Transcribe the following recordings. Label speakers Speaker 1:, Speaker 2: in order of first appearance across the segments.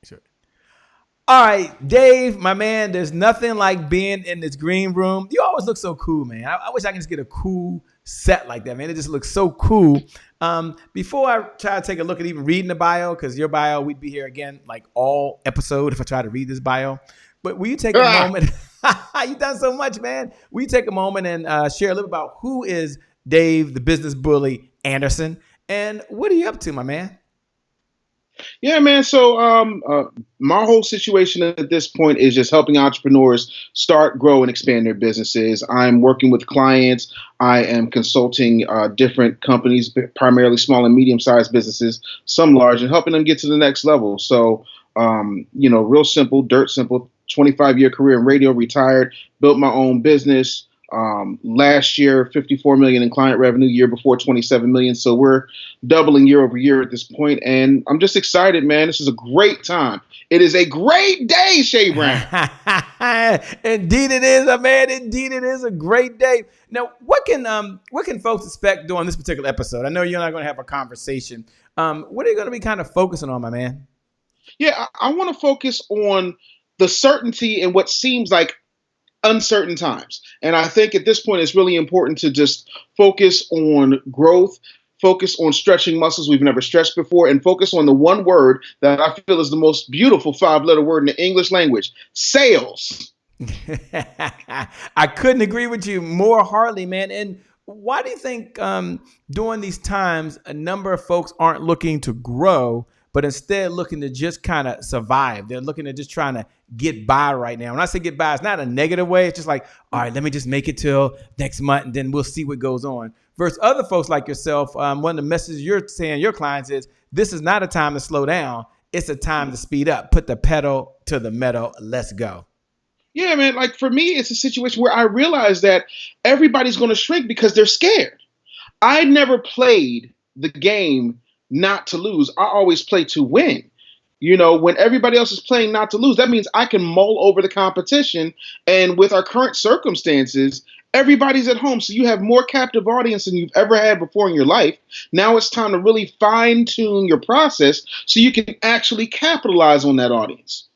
Speaker 1: Sure. All right, Dave, my man, there's nothing like being in this green room. You always look so cool, man. I wish I could just get a cool set like that, man. It just looks so cool. Before I try to take a look at even reading the bio, because your bio, we'd be here again like all episode if I try to read this bio. But will you take a moment? You've done so much, man. Will you take a moment and share a little about who is Dave, the business bully Anderson, and what are you up to, my man?
Speaker 2: Yeah, man. So my whole situation at this point is just helping entrepreneurs start, grow, and expand their businesses. I'm working with clients. I am consulting different companies, primarily small and medium-sized businesses, some large, and helping them get to the next level. So, real simple, dirt simple, 25-year career in radio, retired, built my own business. Last year, 54 million in client revenue, year before 27 million. So we're doubling year over year at this point. And I'm just excited, man. This is a great time. It is a great day, Shay Brown.
Speaker 1: Indeed it is, man. Indeed it is a great day. Now, what can folks expect during this particular episode? I know you're not going to have a conversation. What are you going to be kind of focusing on, my man?
Speaker 2: Yeah, I want to focus on the certainty in what seems like uncertain times. And I think at this point, it's really important to just focus on growth, focus on stretching muscles we've never stretched before, and focus on the one word that I feel is the most beautiful 5-letter word in the English language: sales.
Speaker 1: I couldn't agree with you more heartily, man. And why do you think during these times, a number of folks aren't looking to grow, but instead looking to just kind of survive? They're looking at just trying to get by right now. When I say get by, it's not a negative way. It's just like, all right, let me just make it till next month and then we'll see what goes on. Versus other folks like yourself, one of the messages you're saying to your clients is, this is not a time to slow down. It's a time to speed up. Put the pedal to the metal. Let's go.
Speaker 2: Yeah, man. Like for me, it's a situation where I realize that everybody's going to shrink because they're scared. I never played the game not to lose. I always play to win. When everybody else is playing not to lose, that means I can mull over the competition. And with our current circumstances, everybody's at home. So you have more captive audience than you've ever had before in your life. Now it's time to really fine tune your process so you can actually capitalize on that audience.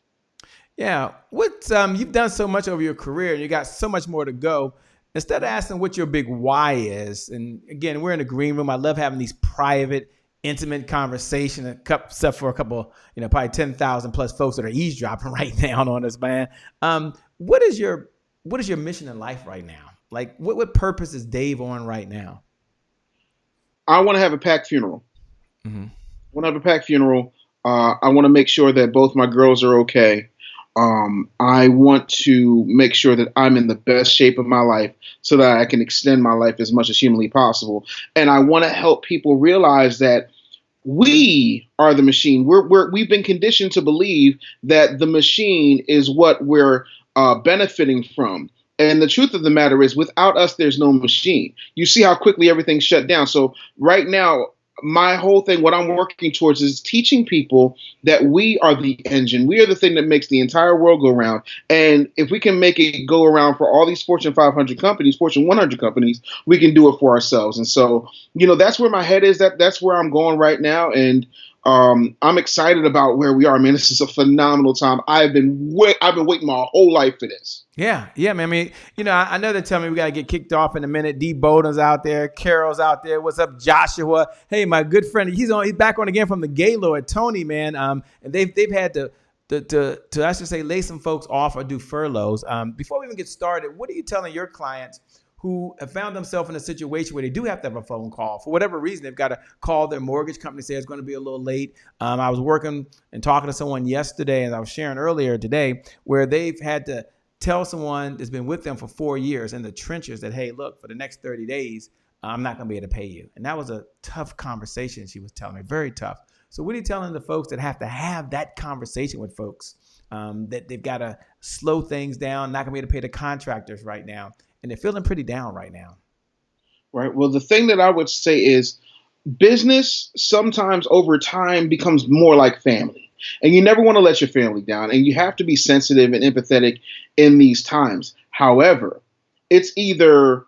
Speaker 1: Yeah. You've done so much over your career and you got so much more to go. Instead of asking what your big why is, and again, we're in a green room. I love having these private, intimate conversation, except for a couple, probably 10,000 plus folks that are eavesdropping right now on us, man. What is your mission in life right now? Like, what purpose is Dave on right now?
Speaker 2: I want to have a packed funeral.
Speaker 1: Mm-hmm.
Speaker 2: I want to have a packed funeral. I want to make sure that both my girls are okay. I want to make sure that I'm in the best shape of my life so that I can extend my life as much as humanly possible. And I want to help people realize that we are the machine. We've been conditioned to believe that the machine is what we're benefiting from. And the truth of the matter is, without us, there's no machine. You see how quickly everything's shut down. So right now, my whole thing, what I'm working towards is teaching people that we are the engine. We are the thing that makes the entire world go around. And if we can make it go around for all these Fortune 500 companies, Fortune 100 companies, we can do it for ourselves. And so, that's where my head is. That's where I'm going right now. And I'm excited about where we are, man. This is a phenomenal time. I've been waiting my whole life for this.
Speaker 1: Yeah, man. I mean, I know they tell me we got to get kicked off in a minute. D. Bowden's out there. Carol's out there. What's up, Joshua? Hey, my good friend. He's back on again from the Gaylord, Tony, man. And they've had to I should say, lay some folks off or do furloughs. Before we even get started, what are you telling your clients who have found themselves in a situation where they do have to have a phone call? For whatever reason, they've got to call their mortgage company, say it's going to be a little late. I was working and talking to someone yesterday, and I was sharing earlier today, where they've had to tell someone that's been with them for 4 years in the trenches that, hey, look, for the next 30 days, I'm not going to be able to pay you. And that was a tough conversation, she was telling me, very tough. So what are you telling the folks that have to have that conversation with folks, that they've got to slow things down, not going to be able to pay the contractors right now, and they're feeling pretty down right now?
Speaker 2: Right. Well, the thing that I would say is business sometimes over time becomes more like family. And you never want to let your family down. And you have to be sensitive and empathetic in these times. However, it's either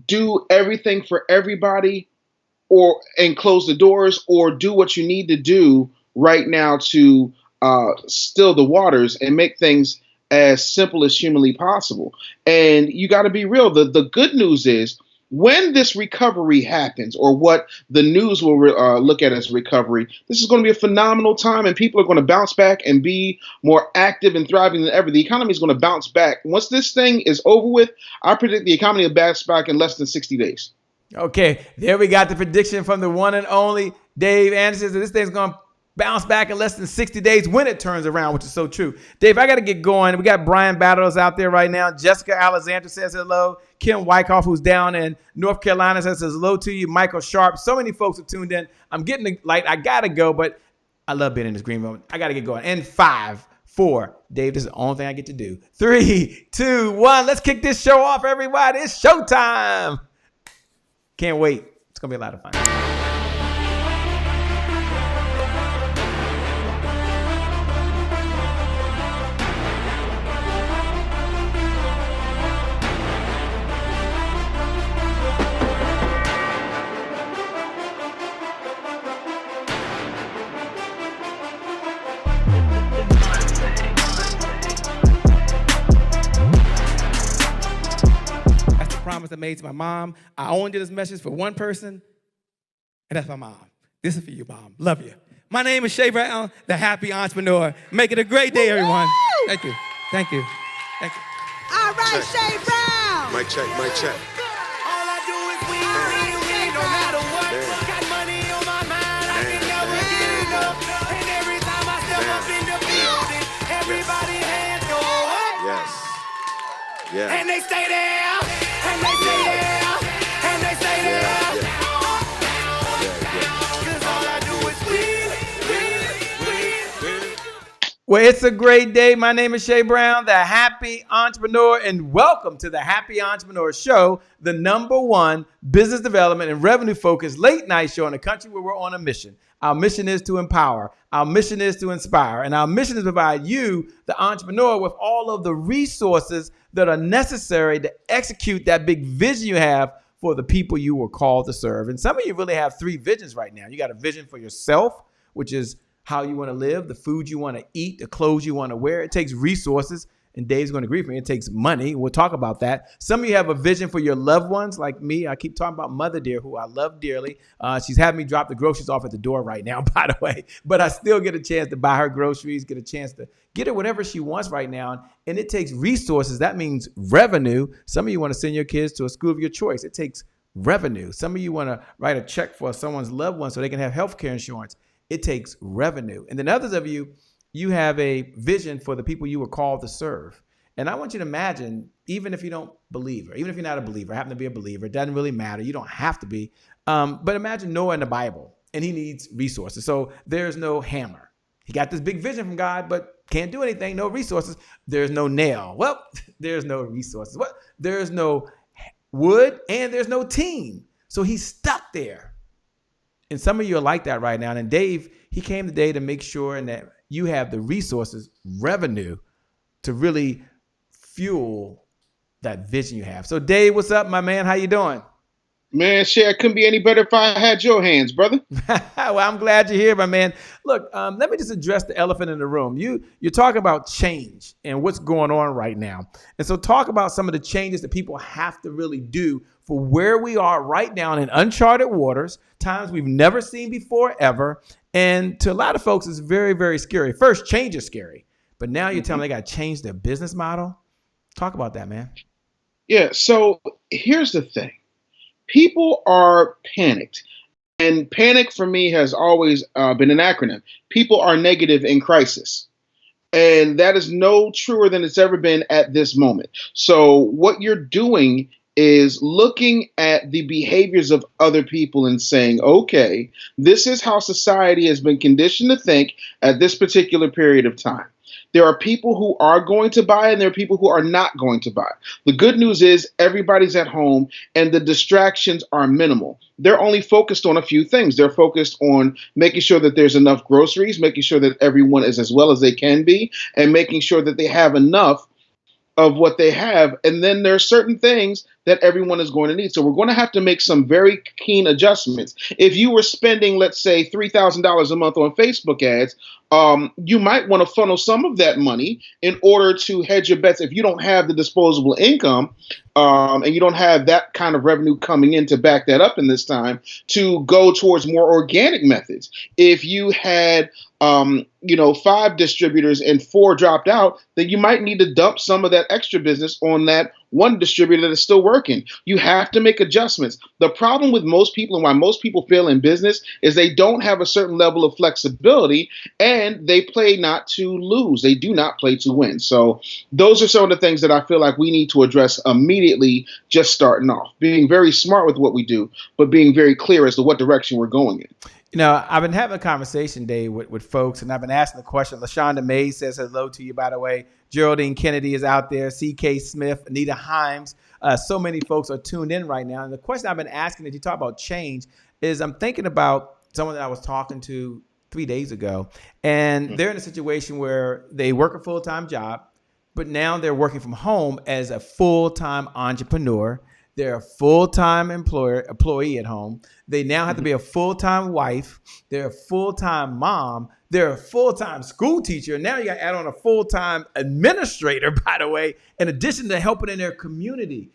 Speaker 2: do everything for everybody and close the doors, or do what you need to do right now to still the waters and make things as simple as humanly possible. And you got to be real. The good news is when this recovery happens, or what the news will look at as recovery, this is going to be a phenomenal time, and people are going to bounce back and be more active and thriving than ever. The economy is going to bounce back. Once this thing is over with, I predict the economy will bounce back in less than 60 days.
Speaker 1: Okay, there we got the prediction from the one and only Dave Anderson. This thing's going to bounce back in less than 60 days when it turns around, which is so true. Dave, I got to get going. We got Brian Battles out there right now. Jessica Alexander says hello. Kim Wyckoff, who's down in North Carolina, says hello to you. Michael Sharp. So many folks have tuned in. I'm getting the light. I got to go, but I love being in this green room. I got to get going. And 5, 4. Dave, this is the only thing I get to do. 3, 2, 1. Let's kick this show off, everybody. It's showtime. Can't wait. It's going to be a lot of fun. Promise I made to my mom. I only did this message for one person, and that's my mom. This is for you, Mom. Love you. My name is Shay Brown, the happy entrepreneur. Make it a great day, everyone. Thank you. Thank you. Thank you.
Speaker 3: All right, Shay Brown.
Speaker 4: Mic check, mic check.
Speaker 3: All I do is win, no matter what. Got money on my mind, I can never get enough. And every time I step up in the building, everybody hands go up.
Speaker 4: Yes. Yeah.
Speaker 3: And they stay there. And they stay there, and they stay there. Cause all I do is win.
Speaker 1: Well, it's a great day. My name is Shay Brown, the happy entrepreneur, and welcome to the Happy Entrepreneur Show, the #1 business development and revenue focused late night show in the country where we're on a mission. Our mission is to empower. Our mission is to inspire. And our mission is to provide you, the entrepreneur, with all of the resources that are necessary to execute that big vision you have for the people you were called to serve. And some of you really have 3 visions right now. You got a vision for yourself, which is how you want to live, the food you want to eat, the clothes you want to wear. It takes resources. And Dave's going to agree with me. It takes money. We'll talk about that. Some of you have a vision for your loved ones, like me. I keep talking about Mother Dear, who I love dearly. She's having me drop the groceries off at the door right now, by the way. But I still get a chance to buy her groceries, get a chance to get her whatever she wants right now. And it takes resources. That means revenue. Some of you want to send your kids to a school of your choice. It takes revenue. Some of you want to write a check for someone's loved one so they can have health care insurance. It takes revenue. And then others of you, you have a vision for the people you were called to serve. And I want you to imagine, even if you don't believe, or even if you're not a believer, happen to be a believer, it doesn't really matter. You don't have to be. But imagine Noah in the Bible, and he needs resources. So there's no hammer. He got this big vision from God, but can't do anything, no resources. There's no nail. Well, there's no resources. What? There's no wood, and there's no team. So he's stuck there. And some of you are like that right now. And Dave, he came today to make sure that you have the resources, revenue, to really fuel that vision you have. So Dave, what's up, my man? How you doing?
Speaker 2: Man, Shay, I couldn't be any better if I had your hands, brother.
Speaker 1: Well, I'm glad you're here, my man. Look, let me just address the elephant in the room. You're talking about change and what's going on right now. And so talk about some of the changes that people have to really do for where we are right now in uncharted waters, times we've never seen before, ever. And to a lot of folks, it's very, very scary. First, change is scary. But now you're telling me they got to change their business model? Talk about that, man.
Speaker 2: Yeah, so here's the thing. People are panicked. And panic for me has always been an acronym. People are negative in crisis. And that is no truer than it's ever been at this moment. So what you're doing is looking at the behaviors of other people and saying, okay, this is how society has been conditioned to think at this particular period of time. There are people who are going to buy and there are people who are not going to buy. The good news is everybody's at home and the distractions are minimal. They're only focused on a few things. They're focused on making sure that there's enough groceries, making sure that everyone is as well as they can be, and making sure that they have enough of what they have. And then there are certain things that everyone is going to need. So we're going to have to make some very keen adjustments. If you were spending, let's say, $3,000 a month on Facebook ads, you might want to funnel some of that money in order to hedge your bets if you don't have the disposable income, and you don't have that kind of revenue coming in to back that up in this time, to go towards more organic methods. If you had 5 distributors and 4 dropped out, then you might need to dump some of that extra business on that one distributor that is still working. You have to make adjustments. The problem with most people and why most people fail in business is they don't have a certain level of flexibility, and they play not to lose. They do not play to win. So those are some of the things that I feel like we need to address immediately, just starting off. Being very smart with what we do, but being very clear as to what direction we're going in.
Speaker 1: I've been having a conversation, Dave, with folks, and I've been asking the question. LaShonda May says hello to you, by the way. Geraldine Kennedy is out there. C.K. Smith, Anita Himes. So many folks are tuned in right now. And the question I've been asking, as you talk about change, is I'm thinking about someone that I was talking to 3 days ago, and they're in a situation where they work a full-time job, but now they're working from home as a full-time entrepreneur. They're a full-time employee at home. They now have to be a full-time wife. They're a full-time mom. They're a full-time school teacher. And now you got to add on a full-time administrator, by the way, in addition to helping in their community.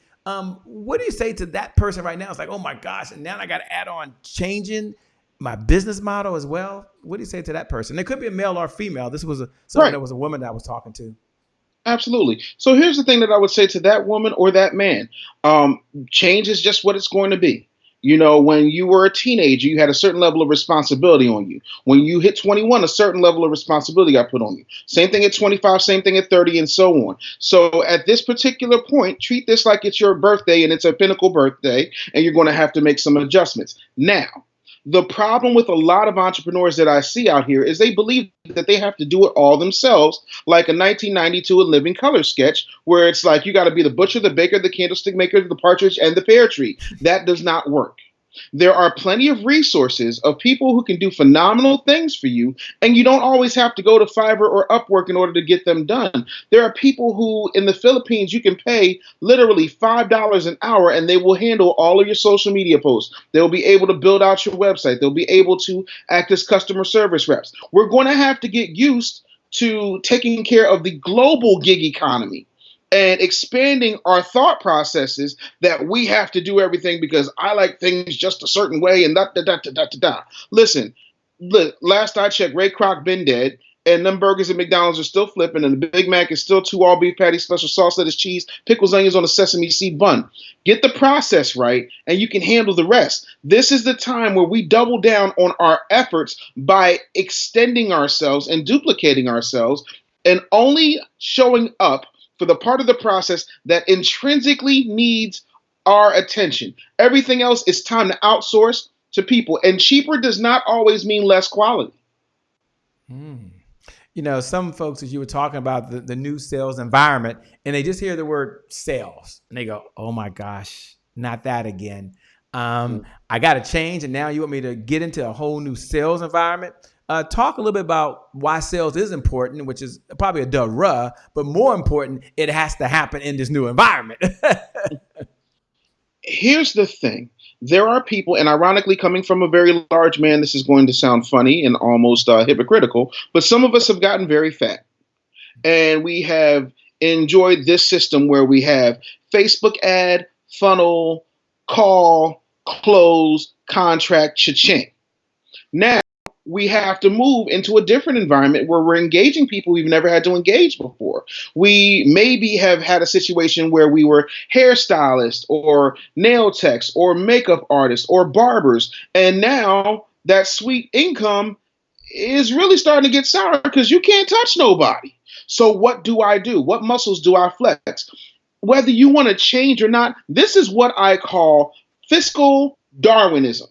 Speaker 1: What do you say to that person right now? It's like, oh my gosh, and now I got to add on changing my business model as well. What do you say to that person? It could be a male or female. This was someone that was a woman that I was talking to.
Speaker 2: Absolutely. So here's the thing that I would say to that woman or that man. Change is just what it's going to be. When you were a teenager, you had a certain level of responsibility on you. When you hit 21, a certain level of responsibility got put on you. Same thing at 25, same thing at 30, and so on. So at this particular point, treat this like it's your birthday and it's a pinnacle birthday, and you're going to have to make some adjustments. Now, the problem with a lot of entrepreneurs that I see out here is they believe that they have to do it all themselves, like a 1992 A Living Color sketch, where it's like you got to be the butcher, the baker, the candlestick maker, the partridge, and the pear tree. That does not work. There are plenty of resources of people who can do phenomenal things for you, and you don't always have to go to Fiverr or Upwork in order to get them done. There are people who, in the Philippines, you can pay literally $5 an hour, and they will handle all of your social media posts. They'll be able to build out your website. They'll be able to act as customer service reps. We're going to have to get used to taking care of the global gig economy and expanding our thought processes that we have to do everything because I like things just a certain way and da. Listen, look, last I checked, Ray Kroc been dead, and them burgers at McDonald's are still flipping, and the Big Mac is still 2 all-beef patties, special sauce, lettuce, cheese, pickles, onions on a sesame seed bun. Get the process right, and you can handle the rest. This is the time where we double down on our efforts by extending ourselves and duplicating ourselves and only showing up for the part of the process that intrinsically needs our attention. Everything else is time to outsource to people. And cheaper does not always mean less quality.
Speaker 1: Some folks, as you were talking about the new sales environment, and they just hear the word sales and they go, oh my gosh, not that again. I got to change. And now you want me to get into a whole new sales environment. Talk a little bit about why sales is important, which is probably a duh, but more important, it has to happen in this new environment.
Speaker 2: Here's the thing. There are people, and ironically, coming from a very large man, this is going to sound funny and almost hypocritical, but some of us have gotten very fat. And we have enjoyed this system where we have Facebook ad, funnel, call, close, contract, cha-ching. Now, we have to move into a different environment where we're engaging people we've never had to engage before. We maybe have had a situation where we were hairstylists or nail techs or makeup artists or barbers, and now that sweet income is really starting to get sour because you can't touch nobody. So what do I do? What muscles do I flex? Whether you want to change or not, this is what I call fiscal Darwinism.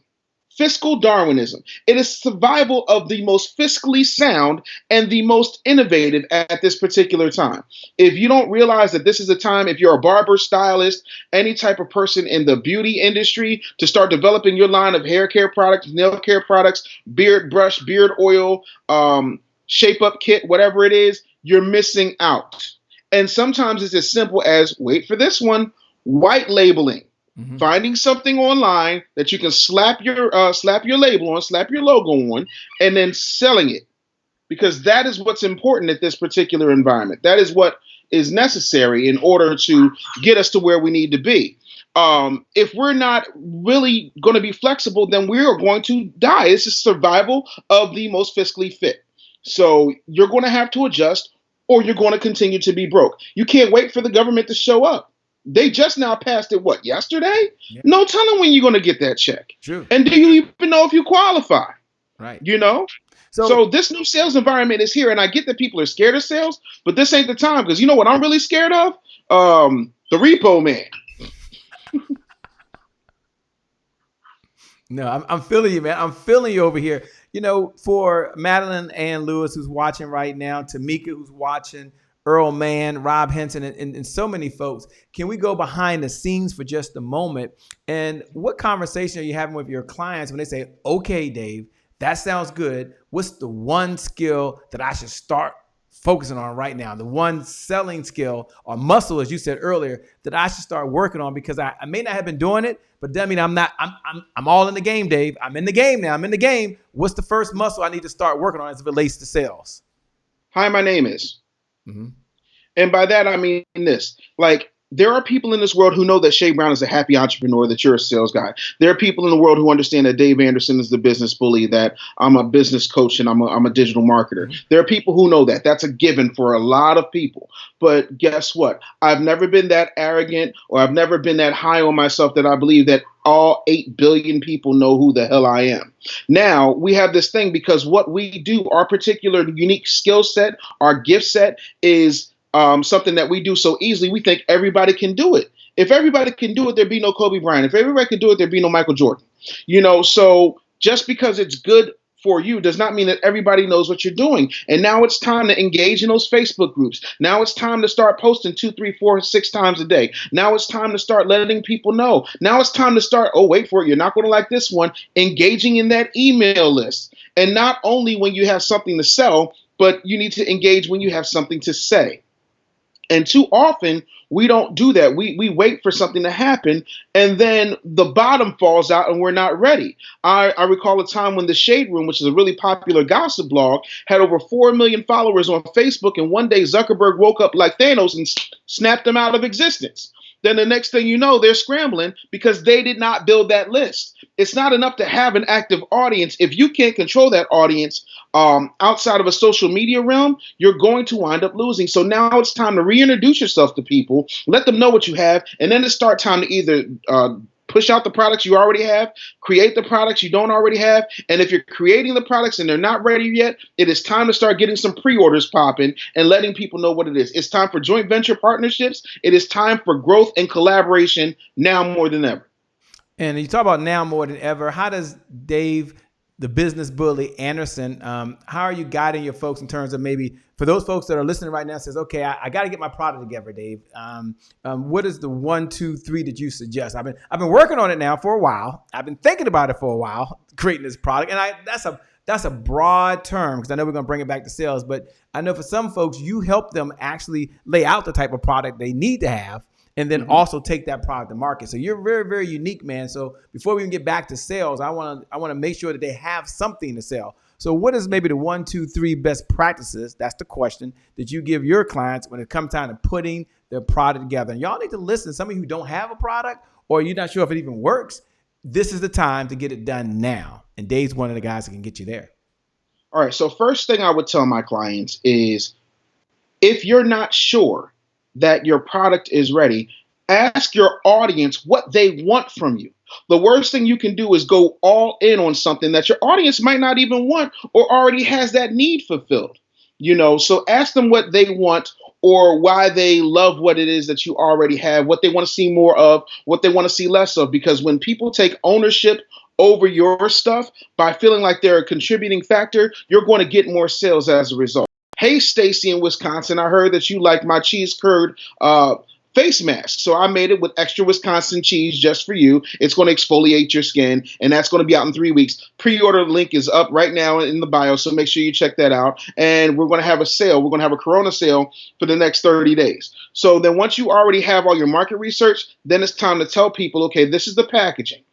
Speaker 2: Fiscal Darwinism. It is survival of the most fiscally sound and the most innovative at this particular time. If you don't realize that this is a time, if you're a barber, stylist, any type of person in the beauty industry, to start developing your line of hair care products, nail care products, beard brush, beard oil, shape up kit, whatever it is, you're missing out. And sometimes it's as simple as wait for this one. white labeling, finding something online that you can slap your label on, slap your logo on, and then selling it. Because that is what's important at this particular environment. That is what is necessary in order to get us to where we need to be. If we're not really going to be flexible, then we are going to die. It's a survival of the most fiscally fit. So you're going to have to adjust, or you're going to continue to be broke. You can't wait for the government to show up. They just now passed it, what, yesterday?
Speaker 1: Yeah.
Speaker 2: No telling when you're going to get that check.
Speaker 1: True.
Speaker 2: And do you even know if you qualify?
Speaker 1: Right.
Speaker 2: You know? So this new sales environment is here, and I get that people are scared of sales, but this ain't the time, because you know what I'm really scared of? The repo man.
Speaker 1: No, I'm feeling you, man. I'm feeling you over here. You know, for Madeline Ann Lewis, who's watching right now, Tamika, who's watching, Earl Mann, Rob Henson, and so many folks, can we go behind the scenes for just a moment? And what conversation are you having with your clients when they say, okay, Dave, that sounds good. What's the one skill that I should start focusing on right now? The one selling skill or muscle, as you said earlier, that I should start working on, because I may not have been doing it, but that means I'm all in the game, Dave. I'm in the game now. I'm in the game. What's the first muscle I need to start working on as it relates to sales?
Speaker 2: Hi, my name is.
Speaker 1: Mm-hmm.
Speaker 2: And by that, I mean this. Like, there are people in this world who know that Shay Brown is a happy entrepreneur, that you're a sales guy. There are people in the world who understand that Dave Anderson is the business bully, that I'm a business coach and I'm a digital marketer. There are people who know that. That's a given for a lot of people. But guess what? I've never been that arrogant, or I've never been that high on myself that I believe that all 8 billion people know who the hell I am. Now, we have this thing because what we do, our particular unique skill set, our gift set is something that we do so easily, we think everybody can do it. If everybody can do it, there'd be no Kobe Bryant. If everybody could do it, there'd be no Michael Jordan. You know, so just because it's good for you does not mean that everybody knows what you're doing. And now it's time to engage in those Facebook groups. Now it's time to start posting 2, 3, 4, 6 times a day. Now it's time to start letting people know. Now it's time to start, oh, wait for it, you're not going to like this one, engaging in that email list. And not only when you have something to sell, but you need to engage when you have something to say. And too often, we don't do that. We wait for something to happen, and then the bottom falls out and we're not ready. I recall a time when The Shade Room, which is a really popular gossip blog, had over 4 million followers on Facebook, and one day Zuckerberg woke up like Thanos and snapped them out of existence. Then the next thing you know, they're scrambling because they did not build that list. It's not enough to have an active audience. If you can't control that audience outside of a social media realm, you're going to wind up losing. So now it's time to reintroduce yourself to people, let them know what you have, and then it's start time to either push out the products you already have, create the products you don't already have, and if you're creating the products and they're not ready yet, it is time to start getting some pre-orders popping and letting people know what it is. It's time for joint venture partnerships. It is time for growth and collaboration now more than ever.
Speaker 1: And you talk about now more than ever. How does Dave, the business bully Anderson, how are you guiding your folks in terms of maybe for those folks that are listening right now says, okay, I got to get my product together, Dave. What is the 1, 2, 3 that you suggest? I've been working on it now for a while. I've been thinking about it for a while, creating this product. And that's a broad term because I know we're going to bring it back to sales. But I know for some folks, you help them actually lay out the type of product they need to have and then also take that product to market. So you're very, very unique, man. So before we even get back to sales, I want to make sure that they have something to sell. So what is maybe the 1, 2, 3 best practices? That's the question that you give your clients when it comes time to putting their product together. And y'all need to listen. Some of you who don't have a product or you're not sure if it even works, this is the time to get it done now. And Dave's one of the guys that can get you there.
Speaker 2: All right. So first thing I would tell my clients is if you're not sure that your product is ready, ask your audience what they want from you. The worst thing you can do is go all in on something that your audience might not even want or already has that need fulfilled. You know, so ask them what they want or why they love what it is that you already have, what they want to see more of, what they want to see less of. Because when people take ownership over your stuff by feeling like they're a contributing factor, you're going to get more sales as a result. Hey, Stacy in Wisconsin, I heard that you like my cheese curd face mask. So I made it with extra Wisconsin cheese just for you. It's going to exfoliate your skin, and that's going to be out in 3 weeks. Pre-order link is up right now in the bio, so make sure you check that out. And we're going to have a sale. We're going to have a Corona sale for the next 30 days. So then once you already have all your market research, then it's time to tell people, okay, this is the packaging.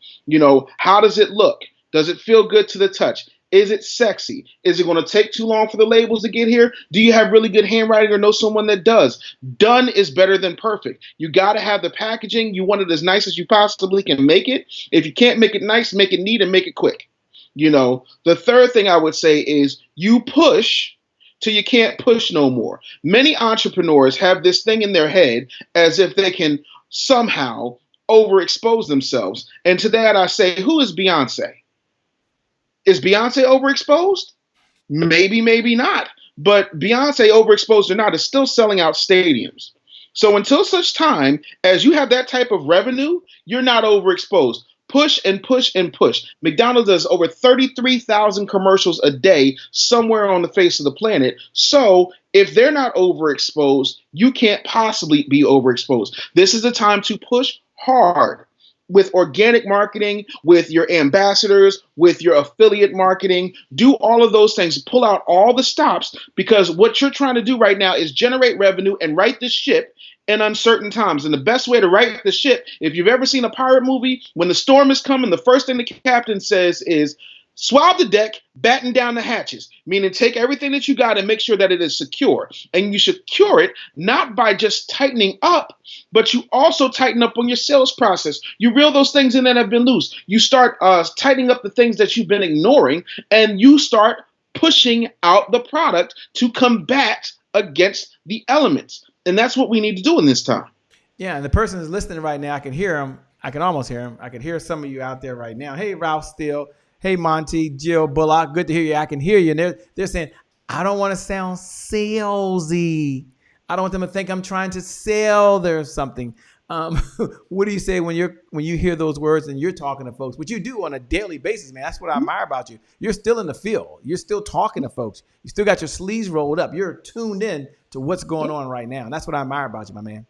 Speaker 2: How does it look? Does it feel good to the touch? Is it sexy? Is it going to take too long for the labels to get here? Do you have really good handwriting or know someone that does? Done is better than perfect. You got to have the packaging. You want it as nice as you possibly can make it. If you can't make it nice, make it neat and make it quick. The third thing I would say is you push till you can't push no more. Many entrepreneurs have this thing in their head as if they can somehow overexpose themselves. And to that I say, who is Beyonce? Is Beyonce overexposed? Maybe, maybe not. But Beyonce, overexposed or not, is still selling out stadiums. So until such time as you have that type of revenue, you're not overexposed. Push and push and push. McDonald's does over 33,000 commercials a day somewhere on the face of the planet. So if they're not overexposed, you can't possibly be overexposed. This is the time to push hard with organic marketing, with your ambassadors, with your affiliate marketing. Do all of those things. Pull out all the stops, because what you're trying to do right now is generate revenue and right the ship in uncertain times. And the best way to right the ship, if you've ever seen a pirate movie, when the storm is coming, the first thing the captain says is, swab the deck, batten down the hatches, meaning take everything that you got and make sure that it is secure. And you secure it not by just tightening up, but you also tighten up on your sales process. You reel those things in that have been loose. You start tightening up the things that you've been ignoring, and you start pushing out the product to combat against the elements. And that's what we need to do in this time.
Speaker 1: Yeah, and the person who's listening right now, I can hear him. I can almost hear him. I can hear some of you out there right now. Hey, Ralph Steele. Hey, Monty, Jill Bullock, good to hear you. I can hear you. And they're saying, I don't want to sound salesy. I don't want them to think I'm trying to sell them something. What do you say when you hear those words and you're talking to folks, which you do on a daily basis, man? That's what I admire about you. You're still in the field. You're still talking to folks. You still got your sleeves rolled up. You're tuned in to what's going on right now. And that's what I admire about you, my man.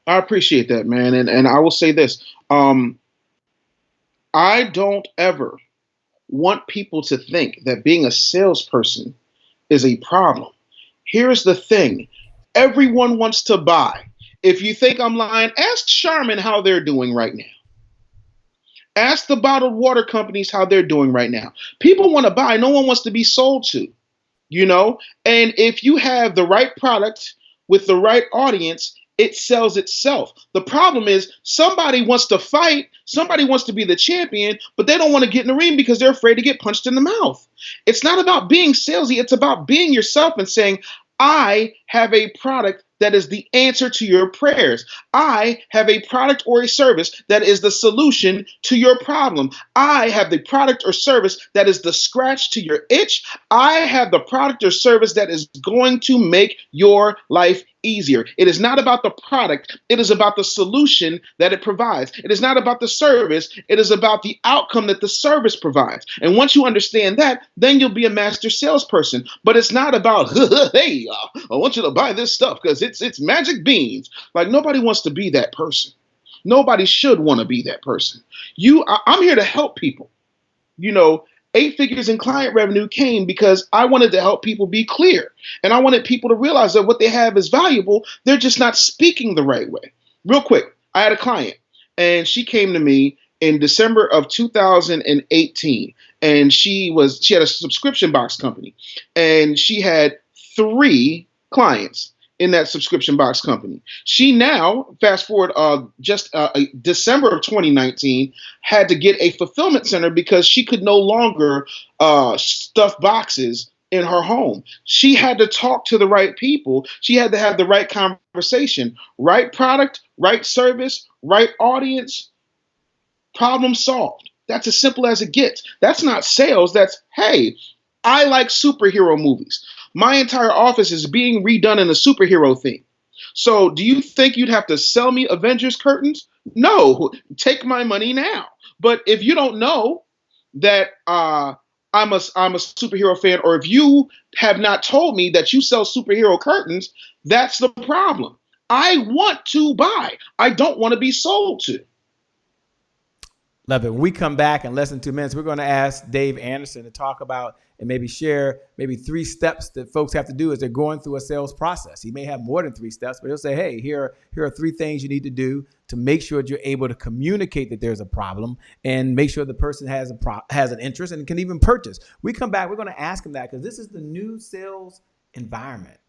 Speaker 2: I appreciate that, man. And I will say this. I don't ever want people to think that being a salesperson is a problem. Here's the thing. Everyone wants to buy. If you think I'm lying, ask Charmin how they're doing right now. Ask the bottled water companies how they're doing right now. People want to buy. No one wants to be sold to, And if you have the right product with the right audience, it sells itself. The problem is somebody wants to fight, somebody wants to be the champion, but they don't want to get in the ring because they're afraid to get punched in the mouth. It's not about being salesy. It's about being yourself and saying, I have a product that is the answer to your prayers. I have a product or a service that is the solution to your problem. I have the product or service that is the scratch to your itch. I have the product or service that is going to make your life easier. It is not about the product. It is about the solution that it provides. It is not about the service. It is about the outcome that the service provides. And once you understand that, then you'll be a master salesperson. But it's not about, hey, I want you to buy this stuff because it's magic beans. Like, nobody wants to be that person. Nobody should want to be that person. I'm here to help people. 8 figures in client revenue came because I wanted to help people be clear. And I wanted people to realize that what they have is valuable. They're just not speaking the right way. Real quick, I had a client and she came to me in December of 2018. And she had a subscription box company. And she had 3 clients in that subscription box company. She now, fast forward December of 2019, had to get a fulfillment center because she could no longer stuff boxes in her home. She had to talk to the right people. She had to have the right conversation, right product, right service, right audience, problem solved. That's as simple as it gets. That's not sales. That's, hey, I like superhero movies. My entire office is being redone in a superhero theme. So do you think you'd have to sell me Avengers curtains? No, take my money now. But if you don't know that I'm a superhero fan, or if you have not told me that you sell superhero curtains, that's the problem. I want to buy. I don't want to be sold to.
Speaker 1: Love it. When we come back in less than 2 minutes, we're going to ask Dave Anderson to talk about and maybe share maybe 3 steps that folks have to do as they're going through a sales process. He may have more than 3 steps, but he'll say, hey, here are 3 things you need to do to make sure that you're able to communicate that there's a problem and make sure the person has an interest and can even purchase. We come back, we're going to ask him that because this is the new sales environment.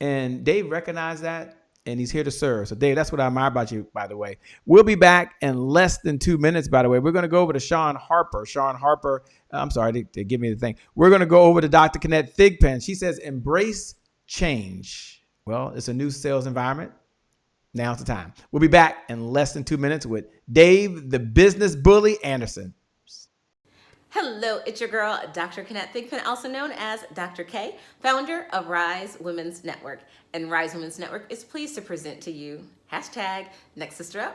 Speaker 1: And Dave recognized that. And he's here to serve. So, Dave, that's what I admire about you, by the way. We'll be back in less than 2 minutes, by the way. We're going to go over to Sean Harper. Sean Harper, I'm sorry, they give me the thing. We're going to go over to Dr. Kenneth Thigpen. She says, embrace change. Well, it's a new sales environment. Now's the time. We'll be back in less than 2 minutes with Dave, the business bully Anderson.
Speaker 5: Hello, it's your girl, Dr. Kenneth Thigpen, also known as Dr. K, founder of Rise Women's Network. And Rise Women's Network is pleased to present to you, #NextSisterUp.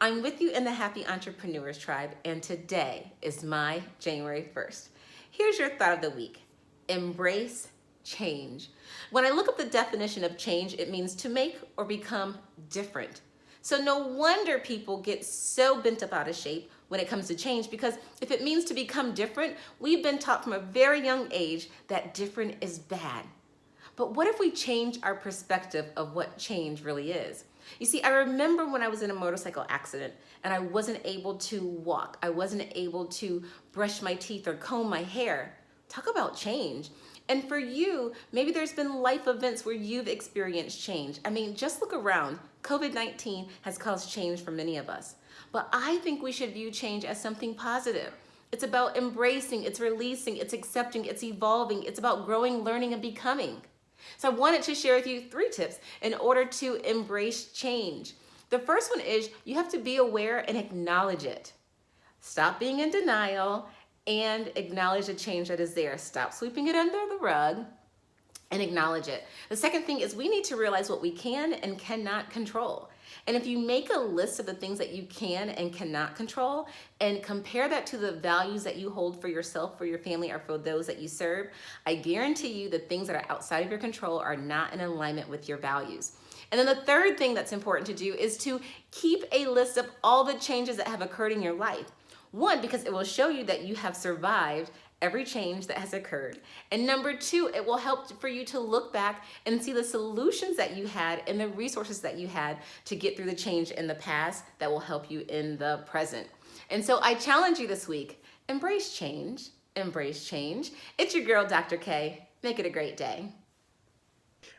Speaker 5: I'm with you in the Happy Entrepreneurs Tribe, and today is my January 1st. Here's your thought of the week. Embrace change. When I look up the definition of change, it means to make or become different. So no wonder people get so bent up out of shape when it comes to change, because if it means to become different, we've been taught from a very young age that different is bad. But what if we change our perspective of what change really is? You see, I remember when I was in a motorcycle accident and I wasn't able to walk. I wasn't able to brush my teeth or comb my hair. Talk about change. And for you, maybe there's been life events where you've experienced change. I mean, just look around. COVID-19 has caused change for many of us. But I think we should view change as something positive. It's about embracing, it's releasing, it's accepting, it's evolving. It's about growing, learning, and becoming. So I wanted to share with you 3 tips in order to embrace change. The first one is you have to be aware and acknowledge it. Stop being in denial and acknowledge the change that is there. Stop sweeping it under the rug and acknowledge it. The second thing is we need to realize what we can and cannot control. And if you make a list of the things that you can and cannot control and compare that to the values that you hold for yourself, for your family, or for those that you serve, I guarantee you the things that are outside of your control are not in alignment with your values. And then the third thing that's important to do is to keep a list of all the changes that have occurred in your life. One, because it will show you that you have survived every change that has occurred. And number 2, it will help for you to look back and see the solutions that you had and the resources that you had to get through the change in the past that will help you in the present. And so I challenge you this week, embrace change, embrace change. It's your girl, Dr. K. Make it a great day.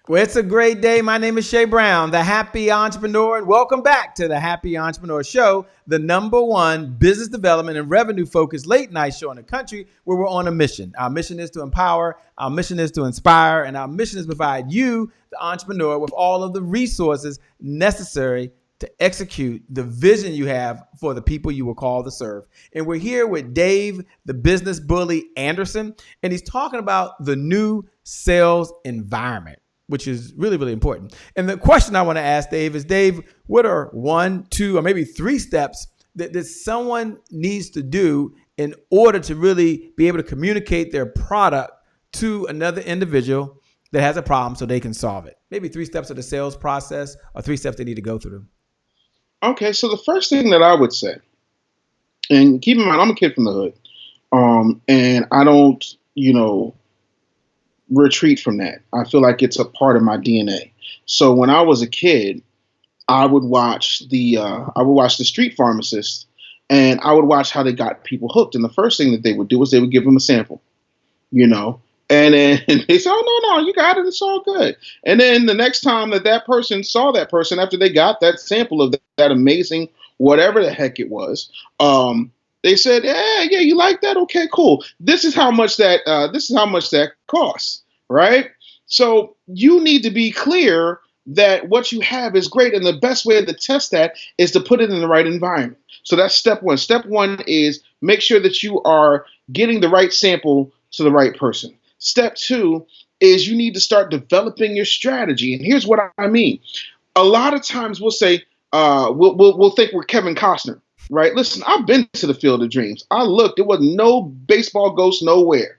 Speaker 1: Well, it's a great day. My name is Shay Brown, the Happy Entrepreneur, and welcome back to the Happy Entrepreneur Show, the #1 business development and revenue-focused late-night show in the country where we're on a mission. Our mission is to empower, our mission is to inspire, and our mission is to provide you, the entrepreneur, with all of the resources necessary to execute the vision you have for the people you were called to serve. And we're here with Dave, the business bully Anderson, and he's talking about the new sales environment, which is really, really important. And the question I want to ask Dave is, Dave, what are 1, 2, or maybe 3 steps that someone needs to do in order to really be able to communicate their product to another individual that has a problem so they can solve it? Maybe 3 steps of the sales process or 3 steps they need to go through.
Speaker 2: Okay, so the first thing that I would say, and keep in mind, I'm a kid from the hood, and I don't, retreat from that. I feel like it's a part of my DNA. So when I was a kid, I would watch the street pharmacists, and I would watch how they got people hooked. And the first thing that they would do was they would give them a sample, and then they say, "Oh no, you got it. It's all good." And then the next time that person saw that person after they got that sample of that amazing whatever the heck it was, they said, "Yeah, you like that? Okay, cool. This is how much that costs, right?" So you need to be clear that what you have is great, and the best way to test that is to put it in the right environment. So that's step 1. Step 1 is make sure that you are getting the right sample to the right person. Step 2 is you need to start developing your strategy. And here's what I mean. A lot of times we'll say, we'll think we're Kevin Costner, right? Listen, I've been to the Field of Dreams. I looked, there was no baseball ghosts nowhere.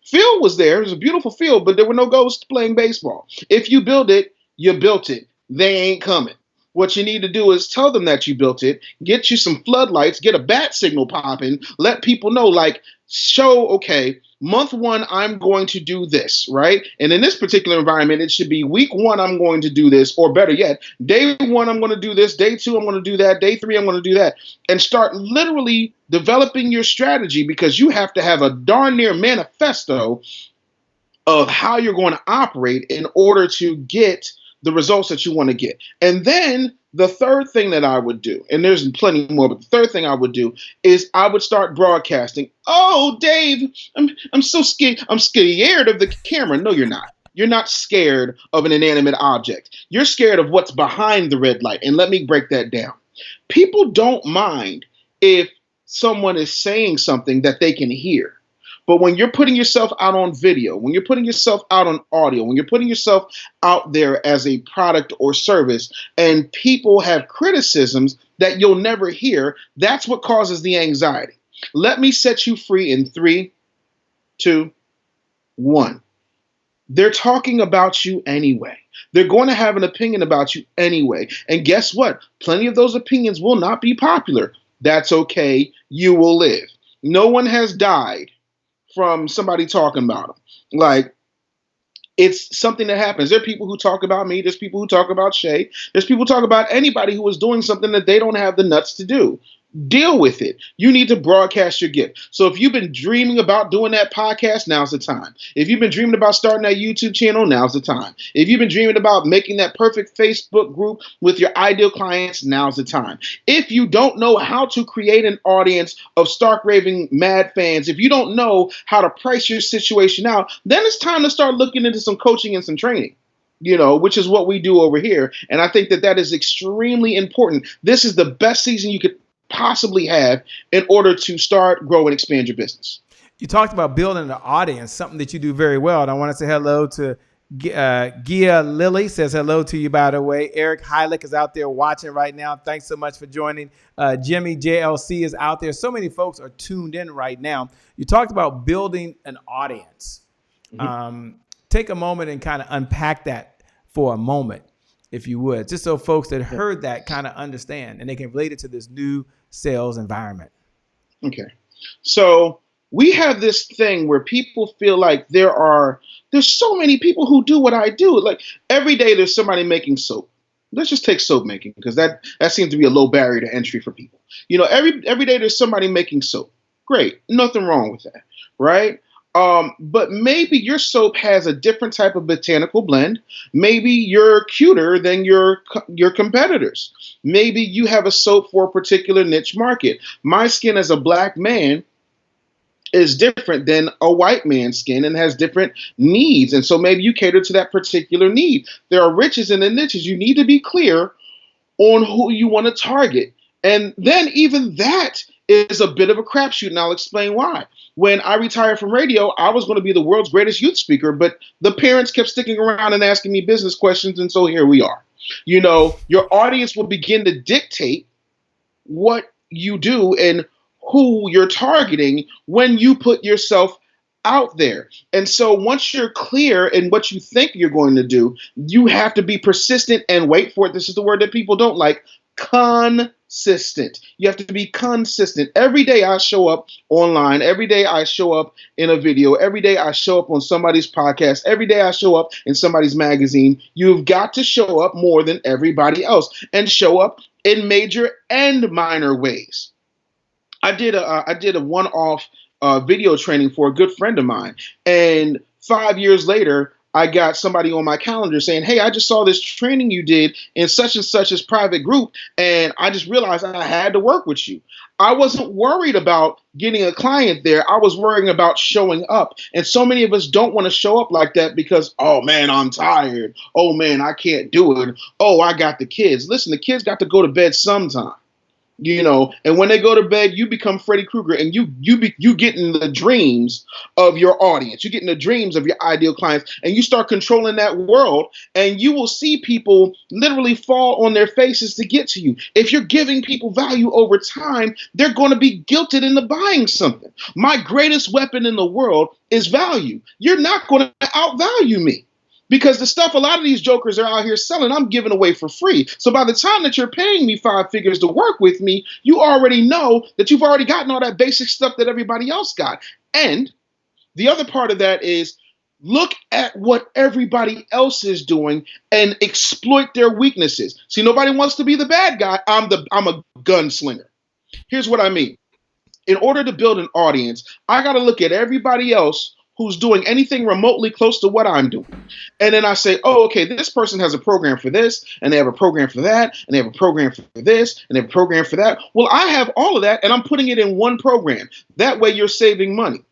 Speaker 2: Field was there. It was a beautiful field, but there were no ghosts playing baseball. If you build it, you built it. they ain't coming. What you need to do is tell them that you built it, get you some floodlights, get a bat signal popping, let people know, like, show, okay, month one, I'm going to do this, right? And in this particular environment, it should be week one, I'm going to do this, or better yet, day one, I'm going to do this, day two, I'm going to do that, day three, I'm going to do that, and start literally developing your strategy, because you have to have a darn near manifesto of how you're going to operate in order to get the results that you want to get. And then the third thing that I would do, and there's plenty more, but the third thing I would do is I would start broadcasting. Oh, Dave, I'm so scared. I'm scared of the camera. No, you're not. You're not scared of an inanimate object. You're scared of what's behind the red light. And let me break that down. People don't mind if someone is saying something that they can hear. But when you're putting yourself out on video, when you're putting yourself out on audio, when you're putting yourself out there as a product or service, and people have criticisms that you'll never hear, that's what causes the anxiety. Let me set you free in 3, 2, 1. They're talking about you anyway. They're going to have an opinion about you anyway. And guess what? Plenty of those opinions will not be popular. That's okay. You will live. No one has died from somebody talking about them. Like, it's something that happens. There are people who talk about me. There's people who talk about Shay. There's people who talk about anybody who is doing something that they don't have the nuts to do. Deal with it. You need to broadcast your gift. So if you've been dreaming about doing that podcast, now's the time. If you've been dreaming about starting that YouTube channel, now's the time. If you've been dreaming about making that perfect Facebook group with your ideal clients, now's the time. If you don't know how to create an audience of stark raving mad fans, if you don't know how to price your situation out, then it's time to start looking into some coaching and some training. Which is what we do over here. And I think that is extremely important. This is the best season you could possibly have in order to start, grow, and expand your business.
Speaker 1: You talked about building an audience, something that you do very well. And I want to say hello to Gia Lilly, says hello to you, by the way. Eric Heilich is out there watching right now. Thanks so much for joining. Jimmy JLC is out there. So many folks are tuned in right now. You talked about building an audience. Mm-hmm. Take a moment and kind of unpack that for a moment, if you would, just so folks that heard that kind of understand and they can relate it to this new sales environment.
Speaker 2: Okay. So we have this thing where people feel like there's so many people who do what I do. Like every day there's somebody making soap. Let's just take soap making, because that seems to be a low barrier to entry for people. Every day there's somebody making soap. Great. Nothing wrong with that. Right? But maybe your soap has a different type of botanical blend. Maybe you're cuter than your competitors. Maybe you have a soap for a particular niche market. My skin as a black man is different than a white man's skin and has different needs. And so maybe you cater to that particular need. There are riches in the niches. You need to be clear on who you want to target. And then even that is a bit of a crapshoot, and I'll explain why. When I retired from radio, I was going to be the world's greatest youth speaker, but the parents kept sticking around and asking me business questions, and so here we are. Your audience will begin to dictate what you do and who you're targeting when you put yourself out there. And so once you're clear in what you think you're going to do, you have to be persistent and wait for it. This is the word that people don't like. Consistent. You have to be consistent. Every day I show up online. Every day I show up in a video. Every day I show up on somebody's podcast. Every day I show up in somebody's magazine. You've got to show up more than everybody else and show up in major and minor ways. I did a one-off video training for a good friend of mine, and 5 years later, I got somebody on my calendar saying, hey, I just saw this training you did in such and such's private group, and I just realized I had to work with you. I wasn't worried about getting a client there. I was worrying about showing up. And so many of us don't want to show up like that because, oh, man, I'm tired. Oh, man, I can't do it. Oh, I got the kids. Listen, the kids got to go to bed sometime. And when they go to bed, you become Freddy Krueger, and you get in the dreams of your audience. You get in the dreams of your ideal clients, and you start controlling that world, and you will see people literally fall on their faces to get to you. If you're giving people value over time, they're going to be guilted into buying something. My greatest weapon in the world is value. You're not going to outvalue me. Because the stuff a lot of these jokers are out here selling, I'm giving away for free. So by the time that you're paying me 5 figures to work with me, you already know that you've already gotten all that basic stuff that everybody else got. And the other part of that is look at what everybody else is doing and exploit their weaknesses. See, nobody wants to be the bad guy. I'm a gunslinger. Here's what I mean. In order to build an audience, I got to look at everybody else who's doing anything remotely close to what I'm doing. And then I say, oh, okay, this person has a program for this, and they have a program for that, and they have a program for this, and they have a program for that. Well, I have all of that, and I'm putting it in one program. That way you're saving money.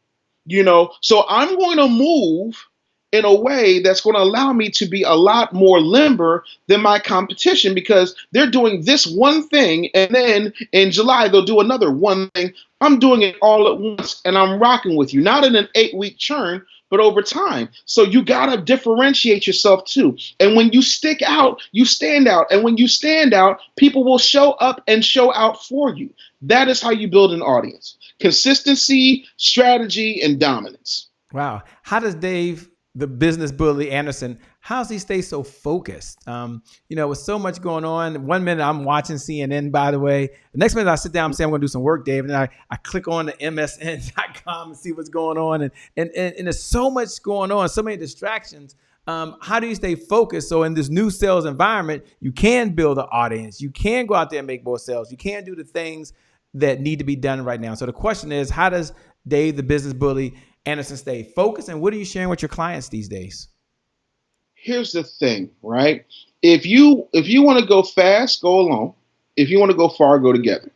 Speaker 2: So I'm going to move in a way that's going to allow me to be a lot more limber than my competition, because they're doing this one thing, and then in July they'll do another one thing. I'm doing it all at once, and I'm rocking with you, not in an 8-week churn, but over time. So you got to differentiate yourself too. And when you stick out, you stand out. And when you stand out, people will show up and show out for you. That is how you build an audience. Consistency, strategy, and dominance.
Speaker 1: Wow. How does Dave, the business bully Anderson, how does he stay so focused? With so much going on. 1 minute I'm watching CNN, by the way. The next minute I sit down and say I'm going to do some work, Dave. And then I click on the MSN.com and see what's going on. And there's so much going on, so many distractions. How do you stay focused? So in this new sales environment, you can build an audience. You can go out there and make more sales. You can do the things that need to be done right now. So the question is, how does Dave, the business bully Anderson, stay focused? And what are you sharing with your clients these days?
Speaker 2: Here's the thing, right? If you want to go fast, go alone. If you want to go far, go together.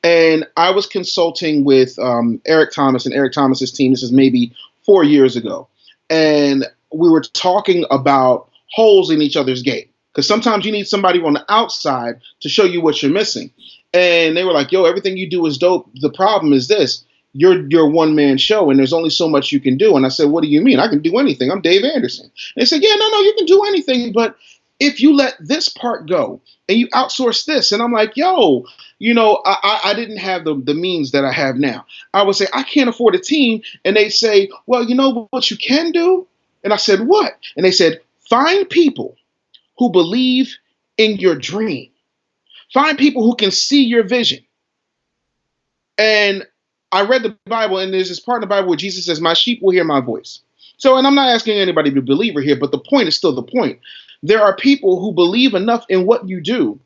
Speaker 2: And I was consulting with Eric Thomas and Eric Thomas's team. This is maybe 4 years ago. And we were talking about holes in each other's game. Because sometimes you need somebody on the outside to show you what you're missing. And they were like, yo, everything you do is dope. The problem is this. You're one-man show, and there's only so much you can do. And I said, what do you mean? I can do anything. I'm Dave Anderson. And they said, yeah, no, you can do anything. But if you let this part go and you outsource this, and I'm like, yo, I didn't have the means that I have now. I would say, I can't afford a team. And they say, well, you know what you can do? And I said, what? And they said, find people who believe in your dream. Find people who can see your vision. And I read the Bible, and there's this part in the Bible where Jesus says, my sheep will hear my voice. So, and I'm not asking anybody to be a believer here, but the point is still the point. There are people who believe enough in what you do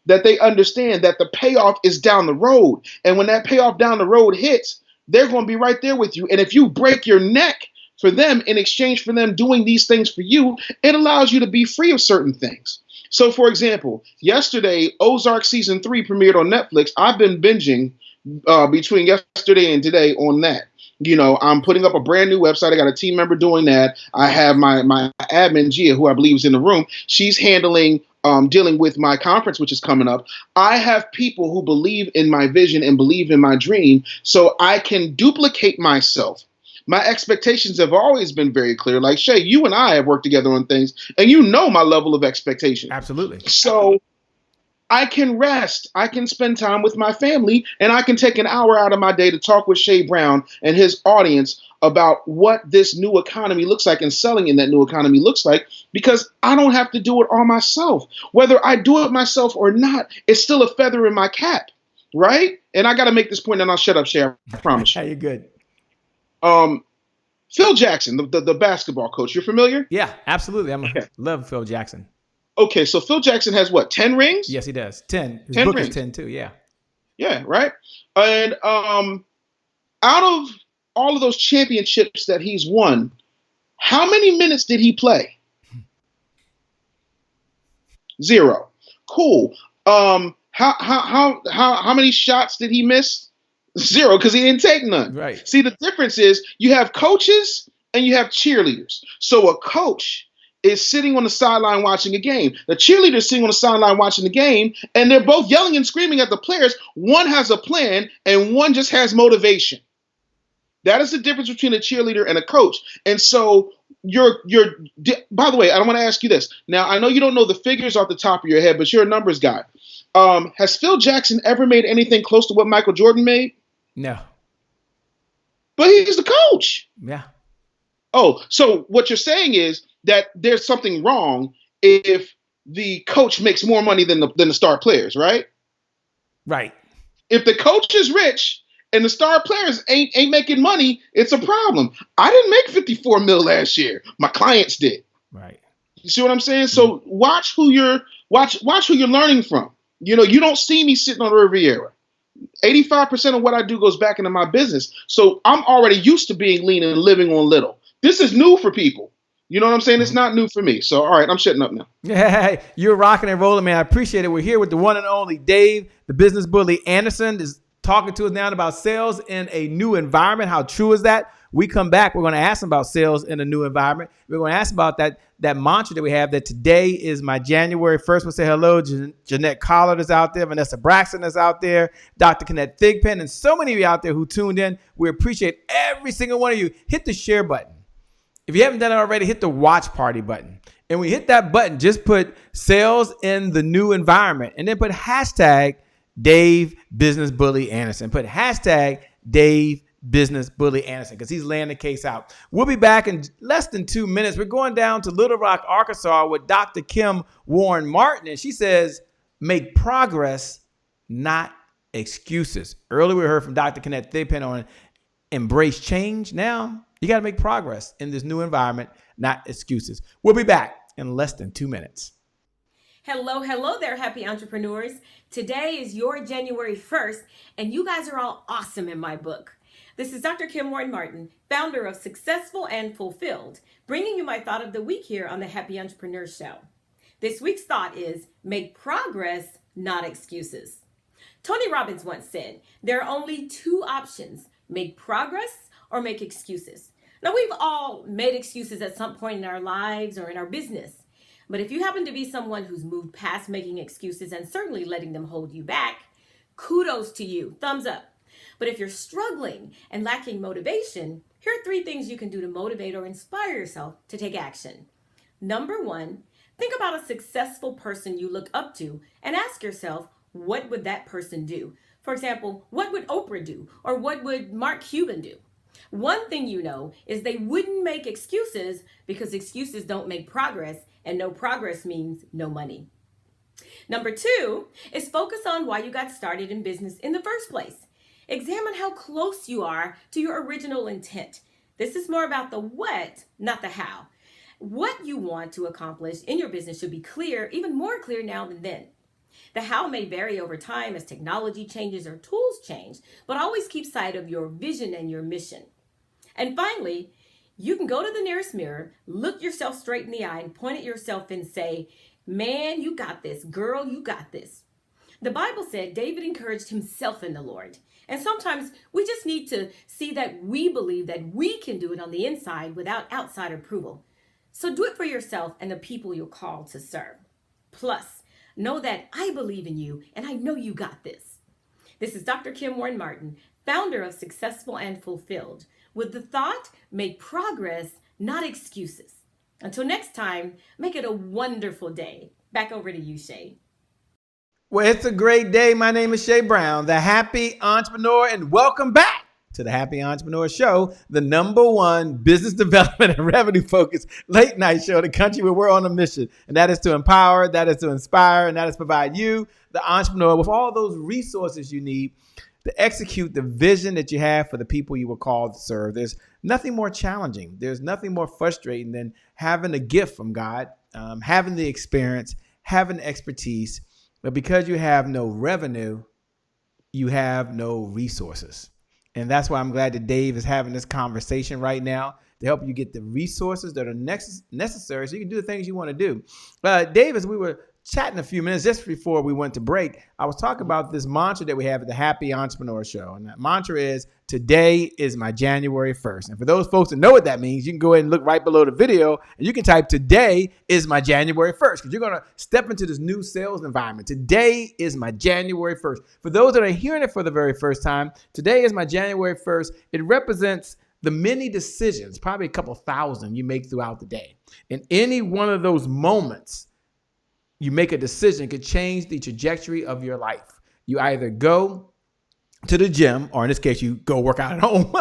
Speaker 2: that they understand that the payoff is down the road. And when that payoff down the road hits, they're going to be right there with you. And if you break your neck for them in exchange for them doing these things for you, it allows you to be free of certain things. So, for example, yesterday, Ozark Season 3 premiered on Netflix. I've been binging between yesterday and today on that. I'm putting up a brand new website. I got a team member doing that. I have my admin, Gia, who I believe is in the room. She's handling dealing with my conference, which is coming up. I have people who believe in my vision and believe in my dream, so I can duplicate myself. My expectations have always been very clear. Like, Shay, you and I have worked together on things, and you know my level of expectation.
Speaker 1: Absolutely.
Speaker 2: So I can rest. I can spend time with my family, and I can take an hour out of my day to talk with Shay Brown and his audience about what this new economy looks like and selling in that new economy looks like, because I don't have to do it all myself. Whether I do it myself or not, it's still a feather in my cap, right? And I got to make this point, and I'll shut up, Shay. I promise you.
Speaker 1: You're good.
Speaker 2: Phil Jackson, the basketball coach, you're familiar?
Speaker 1: Yeah, absolutely. Love Phil Jackson.
Speaker 2: Okay, so Phil Jackson has what, 10 rings?
Speaker 1: Yes, he does. 10. His
Speaker 2: 10
Speaker 1: book
Speaker 2: rings.
Speaker 1: is 10 too, yeah.
Speaker 2: Yeah, right? And out of all of those championships that he's won, how many minutes did he play? 0. Cool. How many shots did he miss? 0, because he didn't take none.
Speaker 1: Right.
Speaker 2: See, the difference is you have coaches and you have cheerleaders. So a coach is sitting on the sideline watching a game. The cheerleader is sitting on the sideline watching the game, and they're both yelling and screaming at the players. One has a plan, and one just has motivation. That is the difference between a cheerleader and a coach. And so by the way, I want to ask you this. Now, I know you don't know the figures off the top of your head, but you're a numbers guy. Has Phil Jackson ever made anything close to what Michael Jordan made?
Speaker 1: No.
Speaker 2: But he's the coach.
Speaker 1: Yeah.
Speaker 2: Oh, so what you're saying is that there's something wrong if the coach makes more money than the star players, right?
Speaker 1: Right.
Speaker 2: If the coach is rich and the star players ain't making money, it's a problem. I didn't make 54 mil last year. My clients did.
Speaker 1: Right.
Speaker 2: You see what I'm saying? So watch who you're learning from. You know, you don't see me sitting on the Riviera. 85% of what I do goes back into my business. So I'm already used to being lean and living on little. This is new for people. You know what I'm saying? It's not new for me. So, all right, I'm shutting up now.
Speaker 1: Yeah, you're rocking and rolling, man. I appreciate it. We're here with the one and only Dave, the business bully Anderson, is talking to us now about sales in a new environment. How true is that? We come back, we're going to ask him about sales in a new environment. We're going to ask about that mantra that we have, that today is my January 1st. We'll say hello. Jeanette Collard is out there. Vanessa Braxton is out there. Dr. Kenneth Thigpen, and so many of you out there who tuned in. We appreciate every single one of you. Hit the share button. If you haven't done it already, hit the watch party button. And when you hit that button, just put sales in the new environment and then put hashtag Dave Business Bully Anderson. Put hashtag Dave Business Bully Anderson because he's laying the case out. We'll be back in less than 2 minutes. We're going down to Little Rock, Arkansas with Dr. Kim Warren Martin. And she says, make progress, not excuses. Earlier we heard from Dr. Kenneth Thigpen on embrace change. Now you got to make progress in this new environment, not excuses. We'll be back in less than 2 minutes.
Speaker 5: Hello there, happy entrepreneurs. Today is your January 1st, and you guys are all awesome in my book. This is Dr. Kim Warren Martin, founder of Successful and Fulfilled, bringing you my thought of the week here on the Happy Entrepreneur Show. This week's thought is, make progress, not excuses. Tony Robbins once said, there are only two options, make progress or make excuses. Now, we've all made excuses at some point in our lives or in our business. But if you happen to be someone who's moved past making excuses and certainly letting them hold you back, kudos to you, thumbs up. But if you're struggling and lacking motivation, here are 3 things you can do to motivate or inspire yourself to take action. Number 1, think about a successful person you look up to and ask yourself, what would that person do? For example, what would Oprah do? Or what would Mark Cuban do? One thing you know is they wouldn't make excuses because excuses don't make progress, and no progress means no money. Number 2 is focus on why you got started in business in the first place. Examine how close you are to your original intent. This is more about the what, not the how. What you want to accomplish in your business should be clear, even more clear now than then. The how may vary over time as technology changes or tools change, but always keep sight of your vision and your mission. And finally, you can go to the nearest mirror, look yourself straight in the eye, and point at yourself and say, man, you got this. Girl, you got this. The Bible said David encouraged himself in the Lord. And sometimes we just need to see that we believe that we can do it on the inside without outside approval. So do it for yourself and the people you're called to serve. Plus, know that I believe in you and I know you got this. This is Dr. Kim Warren Martin, founder of Successful and Fulfilled, with the thought, make progress, not excuses. Until next time, make it a wonderful day. Back over to you, Shay.
Speaker 1: Well, it's a great day. My name is Shay Brown, the Happy Entrepreneur, and welcome back to the Happy Entrepreneur Show, the #1 business development and revenue focused late night show in the country where we're on a mission. And that is to empower, that is to inspire, and that is to provide you, the entrepreneur, with all those resources you need to execute the vision that you have for the people you were called to serve. There's nothing more challenging. There's nothing more frustrating than having a gift from God, having the experience, having the expertise, but because you have no revenue, you have no resources. And that's why I'm glad that Dave is having this conversation right now to help you get the resources that are necessary so you can do the things you want to do. Dave, as we were chatting a few minutes just before we went to break, I was talking about this mantra that we have at the Happy Entrepreneur Show. And that mantra is, today is my January 1st. And for those folks that know what that means, you can go ahead and look right below the video and you can type, today is my January 1st, because you're going to step into this new sales environment. Today is my January 1st. For those that are hearing it for the very first time, today is my January 1st. It represents the many decisions, probably a couple thousand you make throughout the day. In any one of those moments, you make a decision could change the trajectory of your life. You either go to the gym, or in this case, you go work out at home,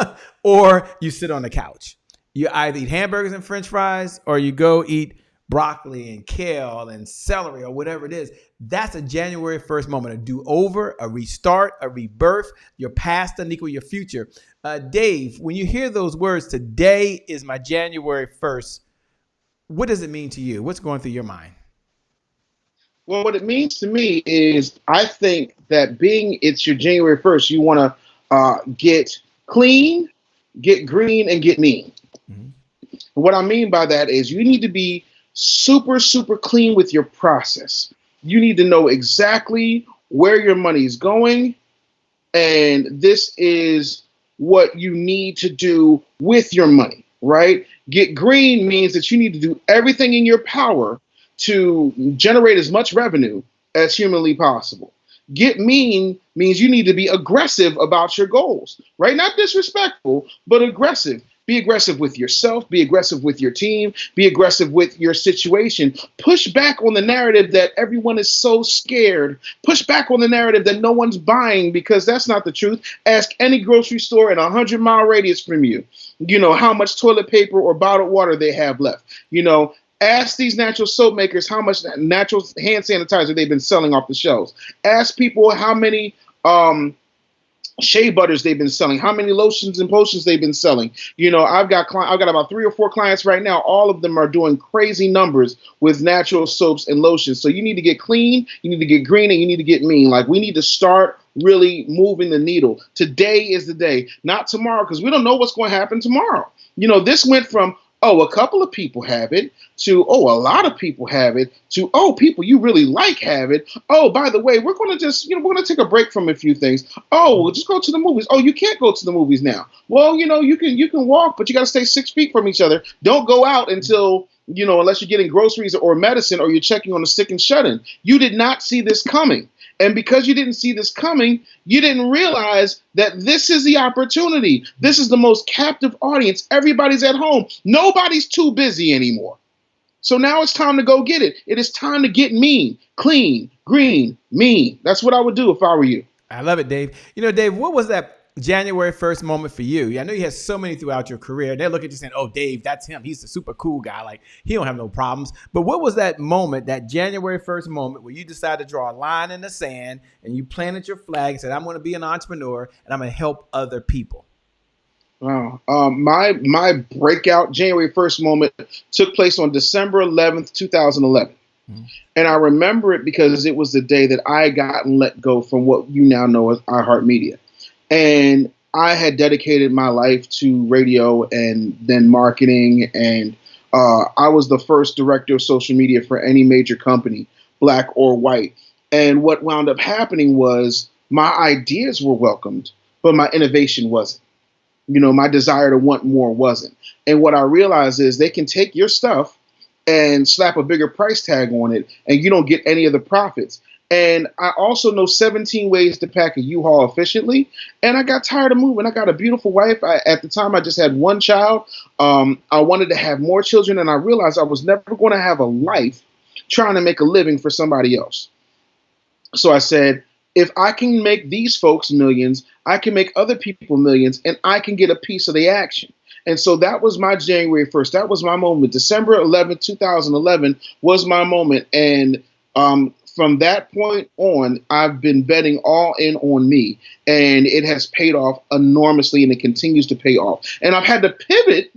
Speaker 1: or you sit on the couch. You either eat hamburgers and French fries, or you go eat broccoli and kale and celery or whatever it is. That's a January 1st moment, a do-over, a restart, a rebirth. Your past doesn't equal your future. Dave, when you hear those words, today is my January 1st, what does it mean to you? What's going through your mind?
Speaker 2: Well, what it means to me is I think that being it's your January 1st, you want to get clean, get green, and get mean. Mm-hmm. What I mean by that is you need to be super, super clean with your process. You need to know exactly where your money is going. And this is what you need to do with your money, right? Get green means that you need to do everything in your power to generate as much revenue as humanly possible. Get mean means you need to be aggressive about your goals, right? Not disrespectful, but aggressive. Be aggressive with yourself, be aggressive with your team, be aggressive with your situation. Push back on the narrative that everyone is so scared. Push back on the narrative that no one's buying, because that's not the truth. Ask any grocery store in a 100-mile radius from you, how much toilet paper or bottled water they have left. Ask these natural soap makers how much natural hand sanitizer they've been selling off the shelves. Ask people how many shea butters they've been selling, how many lotions and potions they've been selling. I've got about 3 or 4 clients right now. All of them are doing crazy numbers with natural soaps and lotions. So you need to get clean, you need to get green, and you need to get mean. Like, we need to start really moving the needle. Today is the day, not tomorrow, because we don't know what's going to happen tomorrow. This went from, a couple of people have it, to, a lot of people have it, to, people you really like have it. Oh, by the way, we're going to just, we're going to take a break from a few things. We'll just go to the movies. Oh, you can't go to the movies now. Well, you can walk, but you got to stay 6 feet from each other. Don't go out until, unless you're getting groceries or medicine, or you're checking on the sick and shut-in. You did not see this coming. And because you didn't see this coming, you didn't realize that this is the opportunity. This is the most captive audience. Everybody's at home. Nobody's too busy anymore. So now it's time to go get it. It is time to get mean, clean, green, mean. That's what I would do if I were you.
Speaker 1: I love it, Dave. Dave, what was that January 1st moment for you? I know you had so many throughout your career. They look at you saying, oh, Dave, that's him. He's a super cool guy. Like, he don't have no problems. But what was that moment, that January 1st moment, where you decided to draw a line in the sand and you planted your flag and said, I'm going to be an entrepreneur and I'm going to help other people?
Speaker 2: Wow. My breakout January 1st moment took place on December 11th, 2011. Mm-hmm. And I remember it because it was the day that I got and let go from what you now know as iHeartMedia. And I had dedicated my life to radio and then marketing. And I was the first director of social media for any major company, black or white. And what wound up happening was my ideas were welcomed, but my innovation wasn't. My desire to want more wasn't. And what I realized is they can take your stuff and slap a bigger price tag on it, and you don't get any of the profits. And I also know 17 ways to pack a U-Haul efficiently. And I got tired of moving. I got a beautiful wife. At the time, I just had one child. I wanted to have more children. And I realized I was never going to have a life trying to make a living for somebody else. So I said, if I can make these folks millions, I can make other people millions, and I can get a piece of the action. And so that was my January 1st. That was my moment. December 11th, 2011 was my moment. And from that point on, I've been betting all in on me, and it has paid off enormously, and it continues to pay off. And I've had to pivot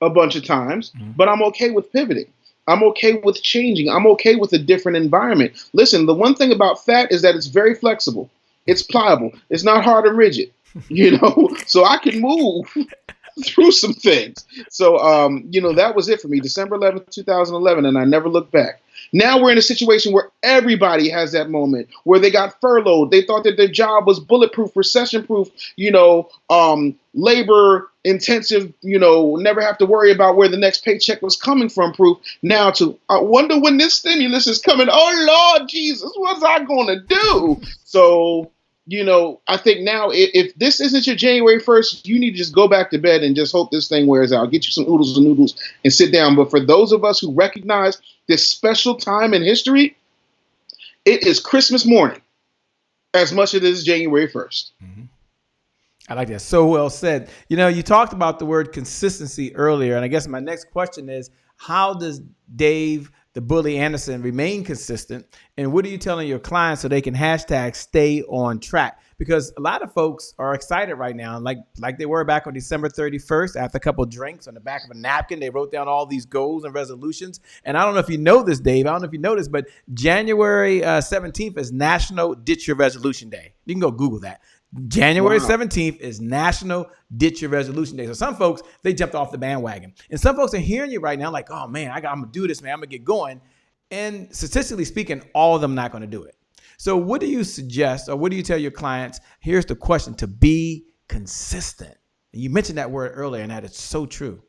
Speaker 2: a bunch of times, but I'm okay with pivoting. I'm okay with changing. I'm okay with a different environment. Listen, the one thing about fat is that it's very flexible. It's pliable. It's not hard and rigid, so I can move through some things. So, that was it for me, December 11th, 2011, and I never looked back. Now we're in a situation where everybody has that moment where they got furloughed. They thought that their job was bulletproof, recession-proof, labor intensive, never have to worry about where the next paycheck was coming from proof. Now to, I wonder when this stimulus is coming. Oh, Lord Jesus, what's I going to do? So, I think now if this isn't your January 1st, you need to just go back to bed and just hope this thing wears out. Get you some oodles and noodles and sit down. But for those of us who recognize this special time in history, it is Christmas morning as much as it is January 1st.
Speaker 1: Mm-hmm. I like that. So well said. You know, you talked about the word consistency earlier, and I guess my next question is, how does Dave the Bully Anderson remain consistent, and what are you telling your clients so they can hashtag stay on track? Because a lot of folks are excited right now, like they were back on December 31st after a couple of drinks on the back of a napkin. They wrote down all these goals and resolutions. And I don't know if you know this, Dave. I don't know if you know this, but January 17th is National Ditch Your Resolution Day. You can go Google that. January 17th is National Ditch Your Resolution Day. So some folks, they jumped off the bandwagon. And some folks are hearing you right now like, oh, man, I'm going to do this, man. I'm going to get going. And statistically speaking, all of them not going to do it. So what do you suggest, or what do you tell your clients? Here's the question: to be consistent. And you mentioned that word earlier, and that is so true.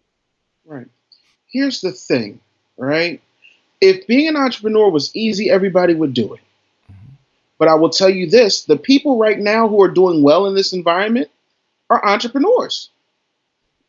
Speaker 2: Right. Here's the thing, right? If being an entrepreneur was easy, everybody would do it. But I will tell you this, the people right now who are doing well in this environment are entrepreneurs.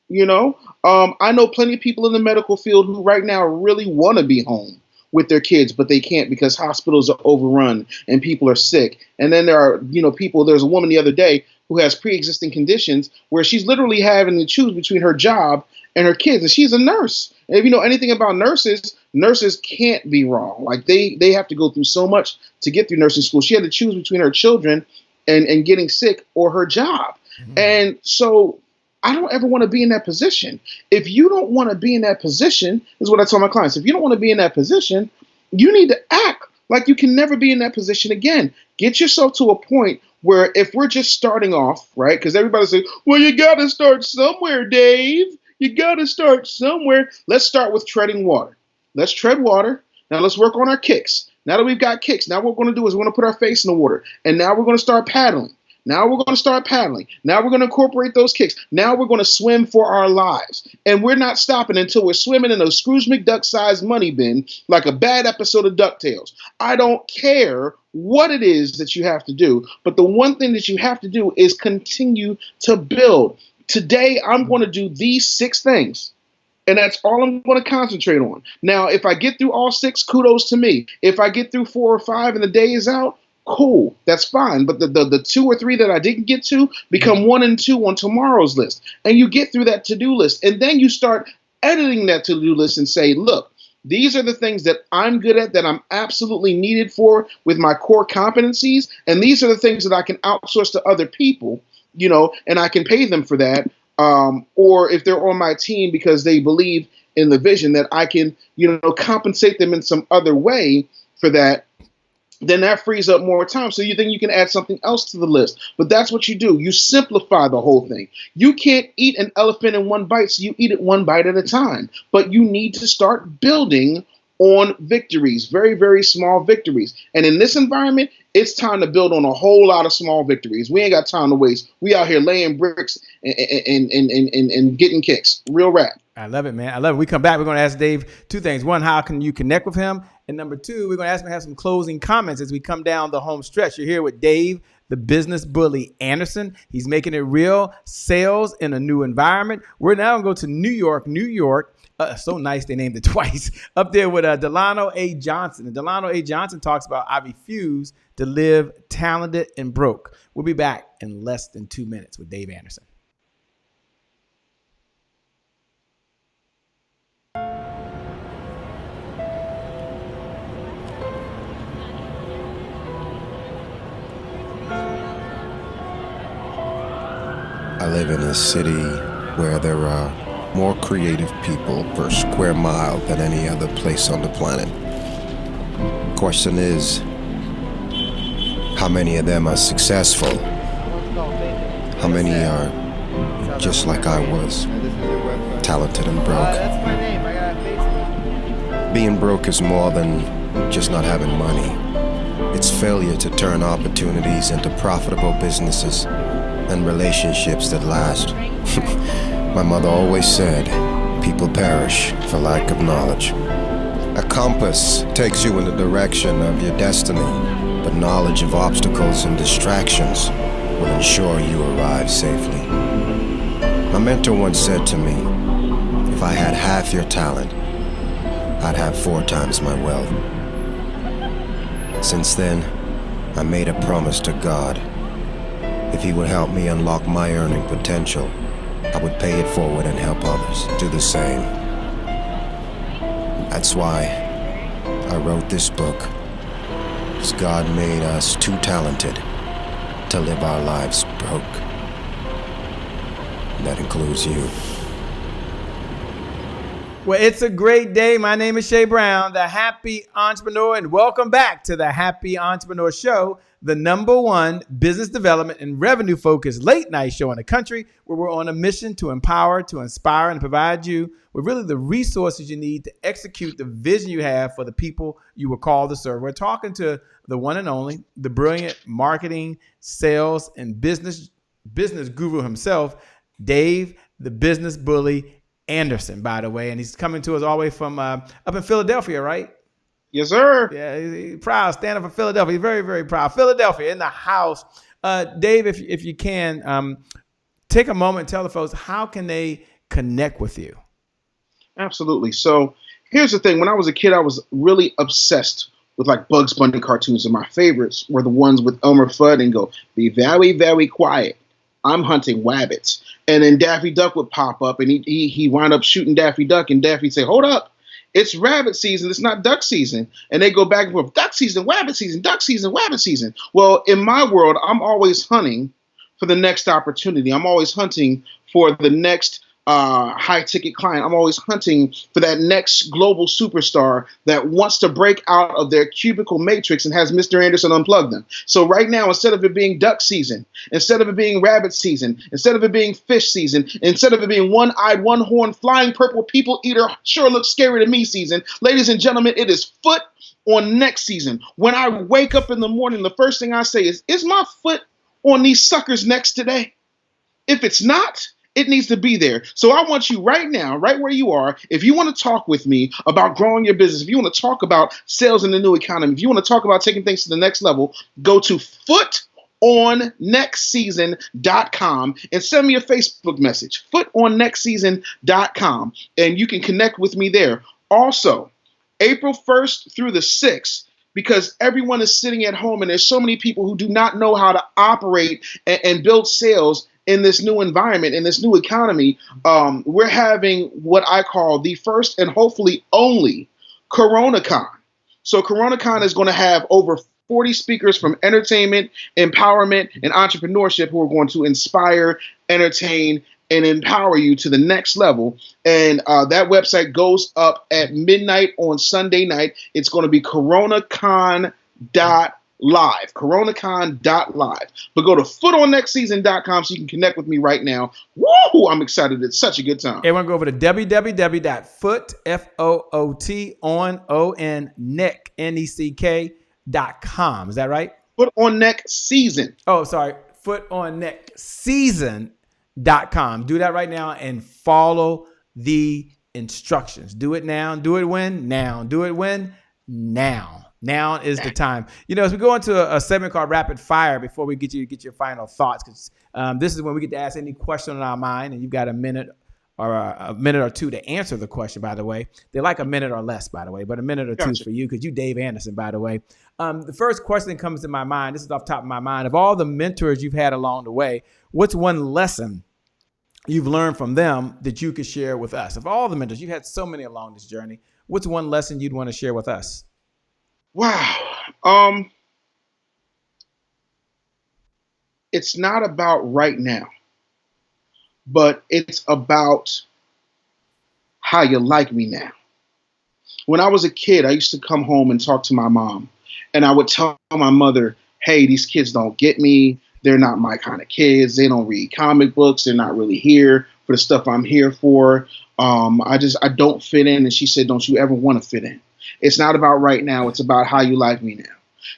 Speaker 2: You know, I know plenty of people in the medical field who right now really want to be home with their kids, but they can't because hospitals are overrun and people are sick. And then there are, people, there's a woman the other day who has pre-existing conditions where she's literally having to choose between her job and her kids. And she's a nurse. And if you know anything about nurses, nurses can't be wrong. Like they have to go through so much to get through nursing school. She had to choose between her children and getting sick or her job. Mm-hmm. And so I don't ever want to be in that position. If you don't want to be in that position, this is what I tell my clients. If you don't want to be in that position, you need to act like you can never be in that position again. Get yourself to a point where if we're just starting off, right? Because everybody says, well, you got to start somewhere, Dave. You got to start somewhere. Let's start with treading water. Let's tread water. Now let's work on our kicks. Now that we've got kicks, now what we're going to do is we're going to put our face in the water. And now we're going to start paddling. Now we're going to start paddling. Now we're going to incorporate those kicks. Now we're going to swim for our lives. And we're not stopping until we're swimming in a Scrooge McDuck-sized money bin like a bad episode of DuckTales. I don't care what it is that you have to do, but the one thing that you have to do is continue to build. Today, I'm going to do these 6 things. And that's all I'm going to concentrate on. Now, if I get through all 6, kudos to me. If I get through 4 or 5 and the day is out, cool, that's fine. But the 2 or 3 that I didn't get to become 1 and 2 on tomorrow's list. And you get through that to-do list. And then you start editing that to-do list and say, look, these are the things that I'm good at, that I'm absolutely needed for with my core competencies. And these are the things that I can outsource to other people, and I can pay them for that. Or if they're on my team because they believe in the vision, that I can, compensate them in some other way for that, then that frees up more time. So you think you can add something else to the list. But that's what you do. You simplify the whole thing. You can't eat an elephant in one bite, so you eat it one bite at a time. But you need to start building on victories, very, very small victories. And in this environment, it's time to build on a whole lot of small victories. We ain't got time to waste. We out here laying bricks and getting kicks. Real rap.
Speaker 1: I love it, man. I love it. We come back, we're going to ask Dave 2 things. 1, how can you connect with him? And number 2, we're going to ask him to have some closing comments as we come down the home stretch. You're here with Dave, the business bully Anderson. He's making it real, sales in a new environment. We're now going to go to New York. So nice they named it twice. Up there with Delano A. Johnson. And Delano A. Johnson talks about, I refuse to live talented and broke. We'll be back in less than 2 minutes with Dave Anderson.
Speaker 6: I live in a city where there are more creative people per square mile than any other place on the planet. Question is, how many of them are successful? How many are just like I was, talented and broke? Being broke is more than just not having money. It's failure to turn opportunities into profitable businesses and relationships that last. My mother always said, people perish for lack of knowledge. A compass takes you in the direction of your destiny, but knowledge of obstacles and distractions will ensure you arrive safely. My mentor once said to me, if I had half your talent, I'd have 4 times my wealth. Since then, I made a promise to God. If he would help me unlock my earning potential, I would pay it forward and help others do the same. That's why I wrote this book, because God made us too talented to live our lives broke. And that includes you.
Speaker 1: Well, it's a great day. My name is Shay Brown, the Happy Entrepreneur, and welcome back to the Happy Entrepreneur Show, the #1 business development and revenue focused late night show in the country, where we're on a mission to empower, to inspire, and provide you with really the resources you need to execute the vision you have for the people you were called to serve. We're talking to the one and only, the brilliant marketing, sales, and business guru himself, Dave, the business bully Anderson, by the way, and he's coming to us all the way from up in Philadelphia, right?
Speaker 2: Yes, sir.
Speaker 1: Yeah, he's proud. Stand up for Philadelphia. He's very, very proud. Philadelphia in the house. Dave, if you can, take a moment and tell the folks, how can they connect with you?
Speaker 2: Absolutely. So here's the thing. When I was a kid, I was really obsessed with like Bugs Bunny cartoons, and my favorites were the ones with Elmer Fudd and go, "Be very, very quiet. I'm hunting wabbits." And then Daffy Duck would pop up, and he wound up shooting Daffy Duck, and Daffy'd say, "Hold up, it's rabbit season. It's not duck season." And they go back and forth, duck season, wabbit season, duck season, wabbit season. Well, in my world, I'm always hunting for the next opportunity. I'm always hunting for the next high ticket client. I'm always hunting for that next global superstar that wants to break out of their cubicle matrix and has Mr. Anderson unplug them. So right now, instead of it being duck season, instead of it being rabbit season, instead of it being fish season, instead of it being one-eyed, one-horned, flying purple people eater, sure looks scary to me season, ladies and gentlemen, it is foot on neck season. When I wake up in the morning, the first thing I say is my foot on these suckers' necks today? If it's not, it needs to be there. So I want you right now, right where you are, if you want to talk with me about growing your business, if you want to talk about sales in the new economy, if you want to talk about taking things to the next level, go to footonnextseason.com and send me a Facebook message, footonnextseason.com, and you can connect with me there. Also, April 1st through the 6th, because everyone is sitting at home and there's so many people who do not know how to operate and build sales in this new environment, in this new economy, we're having what I call the first and hopefully only CoronaCon. So CoronaCon is going to have over 40 speakers from entertainment, empowerment, and entrepreneurship who are going to inspire, entertain, and empower you to the next level. And that website goes up at midnight on Sunday night. It's going to be coronacon.live, coronacon.live. But go to footonnextseason.com so you can connect with me right now. Woo! I'm excited. It's such a good time.
Speaker 1: Everyone go over to www.footonnneck.com. Is that right?
Speaker 2: Foot on Neck Season.
Speaker 1: Oh, sorry. footonnexseason.com. Do that right now and follow the instructions. Do it now. Do it when? Now. Do it when? Now. Now is the time. You know, as we go into a segment called Rapid Fire, before we get your final thoughts, because this is when we get to ask any question on our mind, and you've got a minute or two to answer the question, by the way. They like a minute or less, by the way, but a minute or two for you, because you Dave Anderson, by the way. The first question that comes to my mind, this is off the top of my mind, of all the mentors you've had along the way, what's one lesson you've learned from them that you could share with us? Of all the mentors, you've had so many along this journey, what's one lesson you'd want to share with us?
Speaker 2: Wow. It's not about right now, but it's about how you like me now. When I was a kid, I used to come home and talk to my mom, and I would tell my mother, hey, these kids don't get me. They're not my kind of kids. They don't read comic books. They're not really here for the stuff I'm here for. I don't fit in. And she said, don't you ever want to fit in. It's not about right now. It's about how you like me now.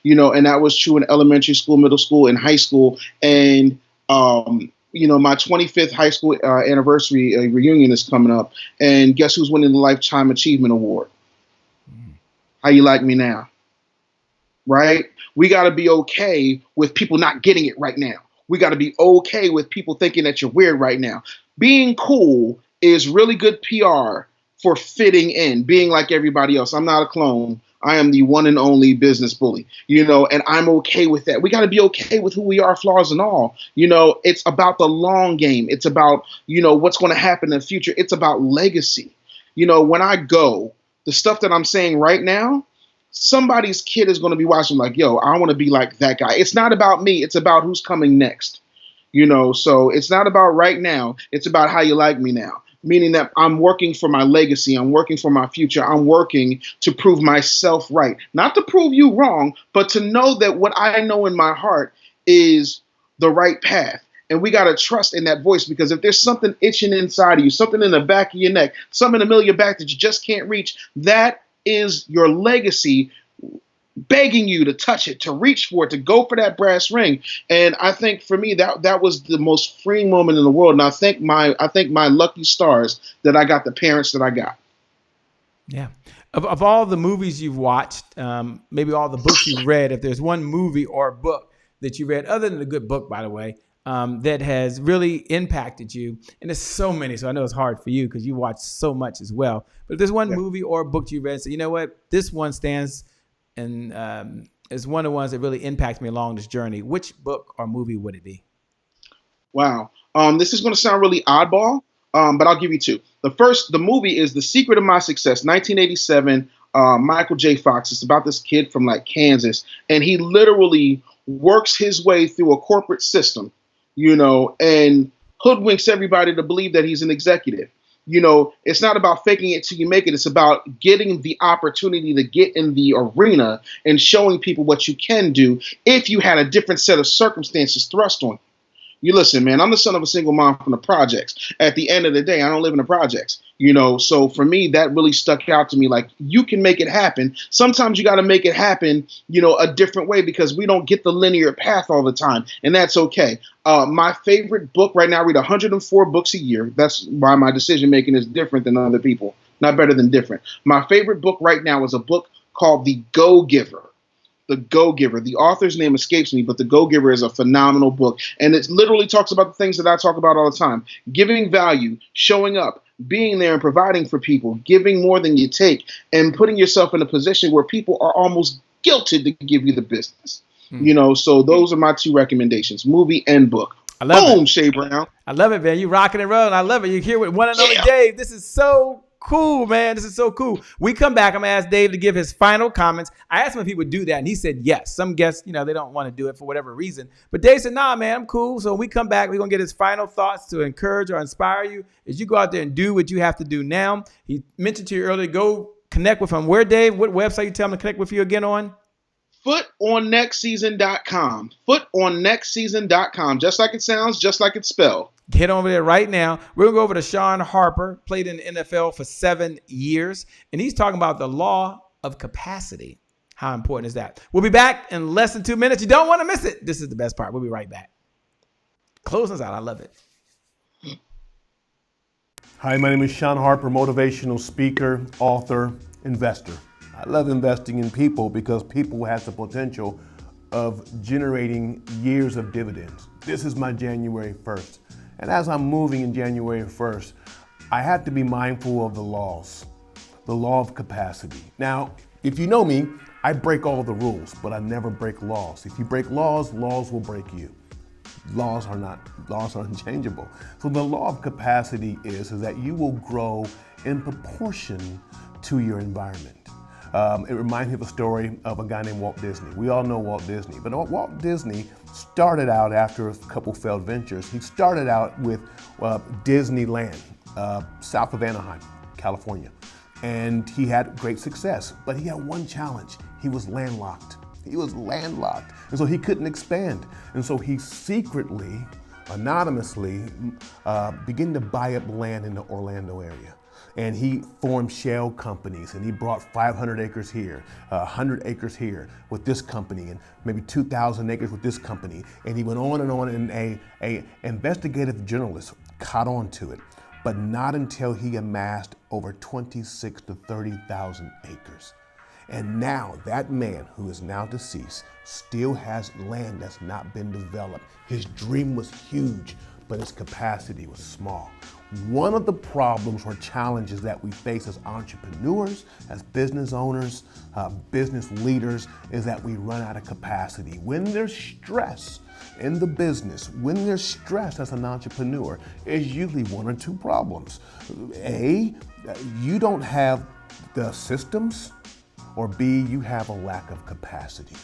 Speaker 2: You know, and that was true in elementary school, middle school, and high school. And, you know, my 25th high school anniversary reunion is coming up. And guess who's winning the Lifetime Achievement Award? How you like me now? Right? We got to be okay with people not getting it right now. We got to be okay with people thinking that you're weird right now. Being cool is really good PR for fitting in, being like everybody else. I'm not a clone. I am the one and only business bully, and I'm okay with that. We got to be okay with who we are, flaws and all. It's about the long game. It's about, what's going to happen in the future. It's about legacy. When I go, the stuff that I'm saying right now, somebody's kid is going to be watching like, yo, I want to be like that guy. It's not about me. It's about who's coming next. So it's not about right now. It's about how you like me now. Meaning that I'm working for my legacy. I'm working for my future. I'm working to prove myself right. Not to prove you wrong, but to know that what I know in my heart is the right path. And we got to trust in that voice, because if there's something itching inside of you, something in the back of your neck, something in the middle of your back that you just can't reach, that is your legacy begging you to touch it, to reach for it, to go for that brass ring. And I think for me, that was the most freeing moment in the world. And I think my lucky stars that I got the parents that I got.
Speaker 1: Yeah. Of all the movies you've watched, maybe all the books you've read, if there's one movie or book that you read, other than a good book, by the way, that has really impacted you, and there's so many, so I know it's hard for you because you watch so much as well. But if there's one movie or book you read, so you know what, this one stands and is one of the ones that really impacts me along this journey, which book or movie would it be?
Speaker 2: Wow. This is going to sound really oddball, but I'll give you two. The movie is The Secret of My Success, 1987, Michael J. Fox. It's about this kid from like Kansas, and he literally works his way through a corporate system, and hoodwinks everybody to believe that he's an executive. It's not about faking it till you make it. It's about getting the opportunity to get in the arena and showing people what you can do if you had a different set of circumstances thrust on you. You listen, man, I'm the son of a single mom from the projects. At the end of the day, I don't live in the projects, so for me, that really stuck out to me. Like, you can make it happen. Sometimes you got to make it happen, a different way, because we don't get the linear path all the time. And that's okay. My favorite book right now, I read 104 books a year. That's why my decision making is different than other people. Not better than different. My favorite book right now is a book called The Go-Giver. The Go-Giver. The author's name escapes me, but The Go-Giver is a phenomenal book. And it literally talks about the things that I talk about all the time. Giving value, showing up, being there and providing for people, giving more than you take, and putting yourself in a position where people are almost guilted to give you the business. So those are my two recommendations, movie and book.
Speaker 1: I love
Speaker 2: Boom,
Speaker 1: it.
Speaker 2: Shay Brown.
Speaker 1: I love it, man. You rocking and rolling. I love it. You're here with one and only Dave. This is so cool, man. This is so cool. We come back. I'm going to ask Dave to give his final comments. I asked him if he would do that, and he said yes. Some guests, they don't want to do it for whatever reason. But Dave said, nah, man, I'm cool. So when we come back, we're going to get his final thoughts to encourage or inspire you as you go out there and do what you have to do now. He mentioned to you earlier, go connect with him. Where, Dave? What website you tell him to connect with you again on?
Speaker 2: FootOnNextSeason.com. FootOnNextSeason.com. Just like it sounds, just like it's spelled.
Speaker 1: Get over there right now. We're going to go over to Sean Harper, played in the NFL for 7 years, and he's talking about the law of capacity. How important is that? We'll be back in less than 2 minutes. You don't want to miss it. This is the best part. We'll be right back. Close us out. I love it.
Speaker 7: Hi, my name is Sean Harper, motivational speaker, author, investor. I love investing in people because people has the potential of generating years of dividends. This is my January 1st. And as I'm moving in January 1st, I have to be mindful of the laws, the law of capacity. Now, if you know me, I break all the rules, but I never break laws. If you break laws, laws will break you. Laws are unchangeable. So the law of capacity is that you will grow in proportion to your environment. It reminds me of a story of a guy named Walt Disney. We all know Walt Disney, but Walt Disney started out after a couple failed ventures. He started out with Disneyland, south of Anaheim, California. And he had great success, but he had one challenge. He was landlocked. And so he couldn't expand. And so he secretly, anonymously, began to buy up land in the Orlando area. And he formed shell companies, and he brought 500 acres here, 100 acres here with this company, and maybe 2,000 acres with this company. And he went on, and a investigative journalist caught on to it, but not until he amassed over 26 to 30,000 acres. And now that man, who is now deceased, still has land that's not been developed. His dream was huge, but his capacity was small. One of the problems or challenges that we face as entrepreneurs, as business owners, business leaders, is that we run out of capacity. When there's stress in the business, when there's stress as an entrepreneur, it's usually one or two problems. A, you don't have the systems, or B, you have a lack of capacity.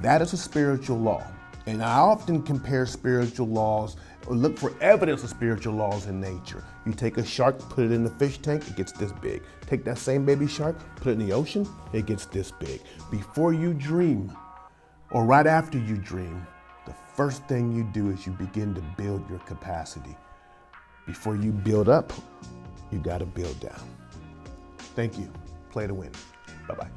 Speaker 7: That is a spiritual law. And I often compare spiritual laws, or look for evidence of spiritual laws in nature. You take a shark, put it in the fish tank, it gets this big. Take that same baby shark, put it in the ocean, it gets this big. Before you dream, or right after you dream, the first thing you do is you begin to build your capacity. Before you build up, you gotta build down. Thank you. Play to win. Bye-bye.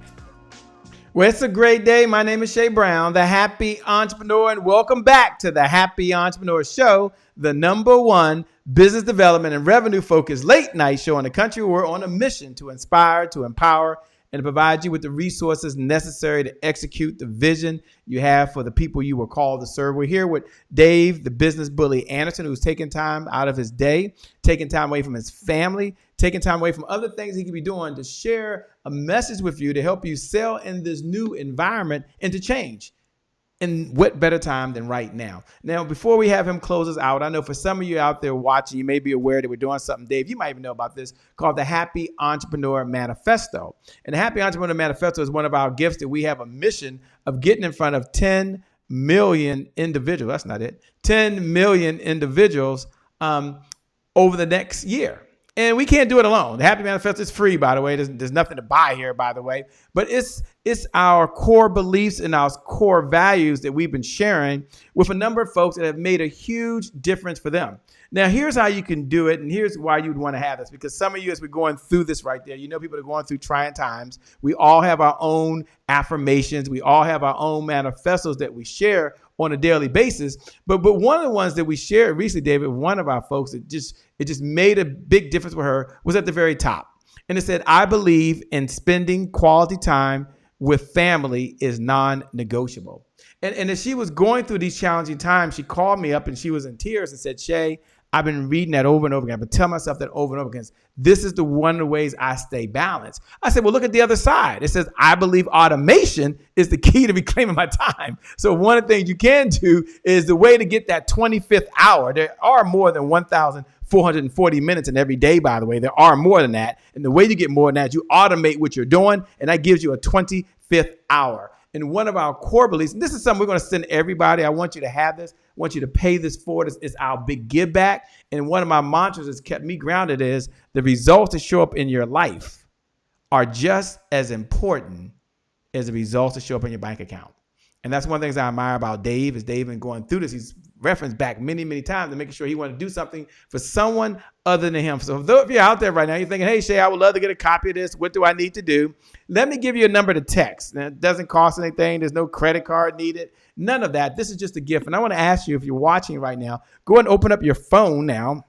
Speaker 1: Well, it's a great day. My name is Shay Brown, the Happy Entrepreneur, and welcome back to the Happy Entrepreneur Show, the #1 business development and revenue focused late night show in the country. We're on a mission to inspire, to empower, and to provide you with the resources necessary to execute the vision you have for the people you were called to serve. We're here with Dave, the business bully Anderson, who's taking time out of his day, taking time away from his family, taking time away from other things he could be doing to share a message with you to help you sell in this new environment and to change. And what better time than right now? Now, before we have him close us out, I know for some of you out there watching, you may be aware that we're doing something, Dave, you might even know about this, called the Happy Entrepreneur Manifesto. And the Happy Entrepreneur Manifesto is one of our gifts that we have a mission of getting in front of 10 million individuals. That's not it. 10 million individuals over the next year. And we can't do it alone. The Happy Manifesto is free, by the way. There's nothing to buy here, by the way. But it's our core beliefs and our core values that we've been sharing with a number of folks that have made a huge difference for them. Now, here's how you can do it, and here's why you'd want to have this. Because some of you, as we're going through this right there, you know people are going through trying times. We all have our own affirmations. We all have our own manifestos that we share on a daily basis. But one of the ones that we shared recently, David, one of our folks, it just made a big difference for her, was at the very top. And it said, I believe in spending quality time with family is non-negotiable. And as she was going through these challenging times, she called me up and she was in tears and said, Shay, I've been reading that over and over again. I've been telling myself that over and over again. This is one of the ways I stay balanced. I said, well, look at the other side. It says, I believe automation is the key to reclaiming my time. So one of the things you can do is the way to get that 25th hour. There are more than 1,440 minutes in every day, by the way. There are more than that. And the way you get more than that, you automate what you're doing, and that gives you a 25th hour. And one of our core beliefs, and this is something we're going to send everybody. I want you to have this. I want you to pay this forward. It's our big give back. And one of my mantras that's kept me grounded is the results that show up in your life are just as important as the results that show up in your bank account. And that's one of the things I admire about Dave is Dave been going through this. He's referenced back many, many times and making sure he wanted to do something for someone other than him. So if you're out there right now, you're thinking, hey, Shay, I would love to get a copy of this. What do I need to do? Let me give you a number to text. Now, it doesn't cost anything. There's no credit card needed. None of that. This is just a gift. And I want to ask you, if you're watching right now, go ahead and open up your phone now.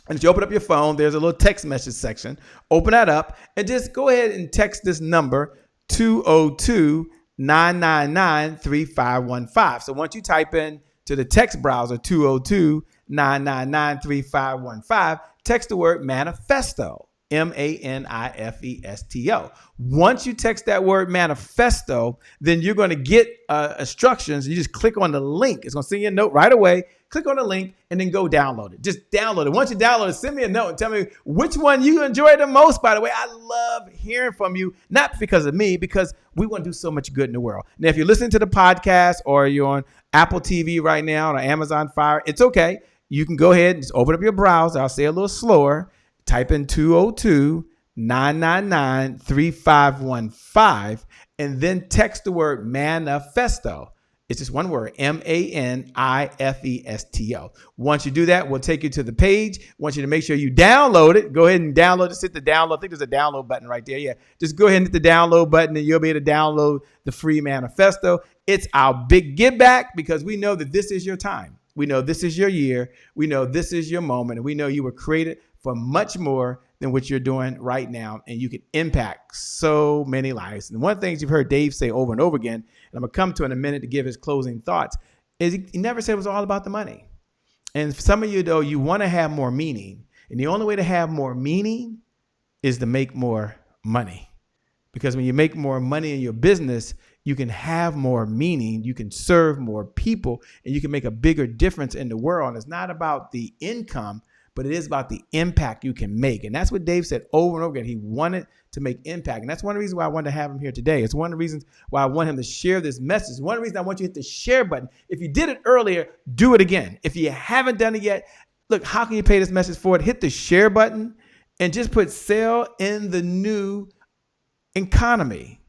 Speaker 1: And if you open up your phone, there's a little text message section. Open that up and just go ahead and text this number, 202-999-3515. So once you type in to the text browser, 202-999-3515, text the word manifesto, manifesto. Once you text that word manifesto, then you're going to get instructions. You just click on the link. It's going to send you a note right away. Click on the link and then go download it. Just download it. Once you download it, send me a note and tell me which one you enjoy the most. By the way, I love hearing from you, not because of me, because we want to do so much good in the world. Now, if you're listening to the podcast or you're on Apple TV right now or Amazon Fire, it's okay. You can go ahead and just open up your browser. I'll say a little slower. Type in 202-999-3515 and then text the word manifesto. It's just one word, manifesto. Once you do that, we'll take you to the page. Want you to make sure you download it. Go ahead and download it. Just hit the download. I think there's a download button right there. Yeah, just go ahead and hit the download button and you'll be able to download the free manifesto. It's our big give back because we know that this is your time. We know this is your year. We know this is your moment. And we know you were created for much more than what you're doing right now. And you can impact so many lives. And one of the things you've heard Dave say over and over again, and I'm going to come to in a minute to give his closing thoughts, is he never said it was all about the money. And for some of you, though, you want to have more meaning. And the only way to have more meaning is to make more money. Because when you make more money in your business, you can have more meaning, you can serve more people, and you can make a bigger difference in the world. And it's not about the income, but it is about the impact you can make. And that's what Dave said over and over again. He wanted to make impact. And that's one of the reasons why I wanted to have him here today. It's one of the reasons why I want him to share this message. One of the reasons I want you to hit the share button. If you did it earlier, do it again. If you haven't done it yet, look, how can you pay this message forward? Hit the share button and just put sale in the new economy,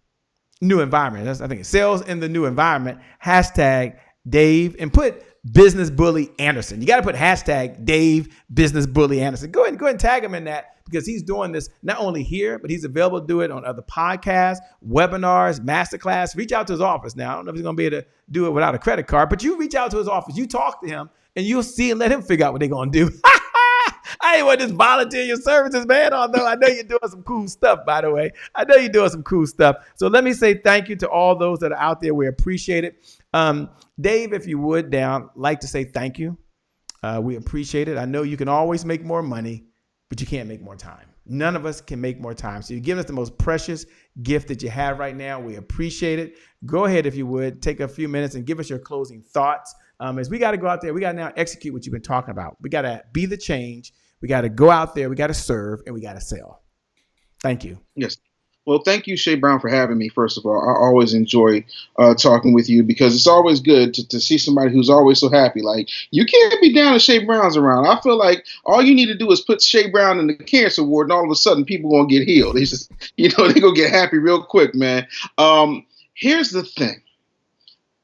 Speaker 1: new environment. I think sales in the new environment, hashtag Dave, and put Business Bully Anderson. You got to put hashtag Dave Business Bully Anderson. Go ahead and tag him in that, because he's doing this not only here, but he's available to do it on other podcasts, webinars, masterclass. Reach out to his office. Now, I don't know if he's going to be able to do it without a credit card, but you reach out to his office, you talk to him, and you'll see and let him figure out what they're going to do. I ain't want to just volunteer your services, man, although I know you're doing some cool stuff, by the way. I know you're doing some cool stuff. So let me say thank you to all those that are out there. We appreciate it. Dave, if you would like to say thank you. We appreciate it. I know you can always make more money, but you can't make more time. None of us can make more time. So you're giving us the most precious gift that you have right now. We appreciate it. Go ahead, if you would, take a few minutes and give us your closing thoughts. As we got to go out there, we got to now execute what you've been talking about. We got to be the change. We got to go out there. We got to serve, and we got to sell. Thank you.
Speaker 2: Yes. Well, thank you, Shay Brown, for having me. First of all, I always enjoy talking with you, because it's always good to see somebody who's always so happy. Like, you can't be down if Shay Brown's around. I feel like all you need to do is put Shay Brown in the cancer ward, and all of a sudden people going to get healed. They just, they're going to get happy real quick, man. Here's the thing.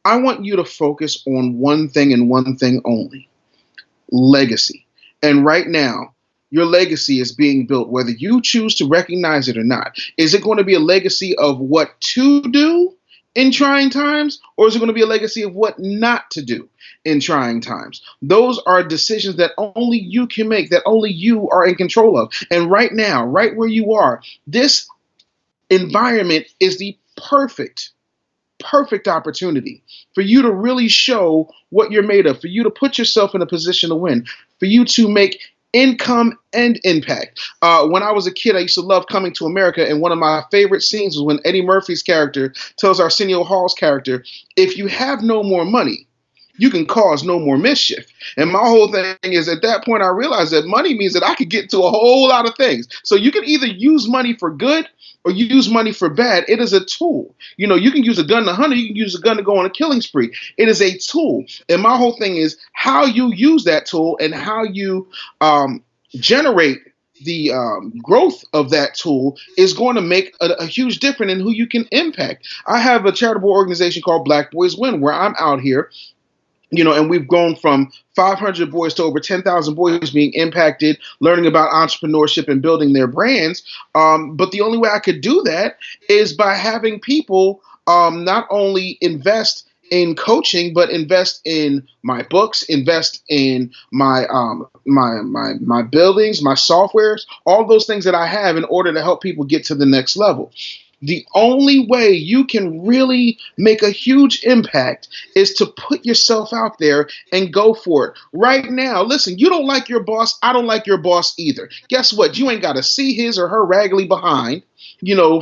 Speaker 2: I want you to focus on one thing and one thing only: legacy. And right now, your legacy is being built, whether you choose to recognize it or not. Is it going to be a legacy of what to do in trying times, or is it going to be a legacy of what not to do in trying times? Those are decisions that only you can make, that only you are in control of. And right now, right where you are, this environment is the perfect opportunity for you to really show what you're made of, for you to put yourself in a position to win, for you to make income and impact. When I was a kid, I used to love Coming to America, and one of my favorite scenes was when Eddie Murphy's character tells Arsenio Hall's character, if you have no more money, you can cause no more mischief. And my whole thing is, at that point, I realized that money means that I could get to a whole lot of things. So you can either use money for good or you use money for bad. It is a tool. You can use a gun to hunt, or you can use a gun to go on a killing spree. It is a tool. And my whole thing is how you use that tool and how you generate the growth of that tool is going to make a huge difference in who you can impact. I have a charitable organization called Black Boys Win, where I'm out here, and we've grown from 500 boys to over 10,000 boys being impacted, learning about entrepreneurship and building their brands. But the only way I could do that is by having people not only invest in coaching, but invest in my books, invest in my my buildings, my softwares, all those things that I have in order to help people get to the next level. The only way you can really make a huge impact is to put yourself out there and go for it. Right now, listen, you don't like your boss. I don't like your boss either. Guess what? You ain't got to see his or her raggedy behind,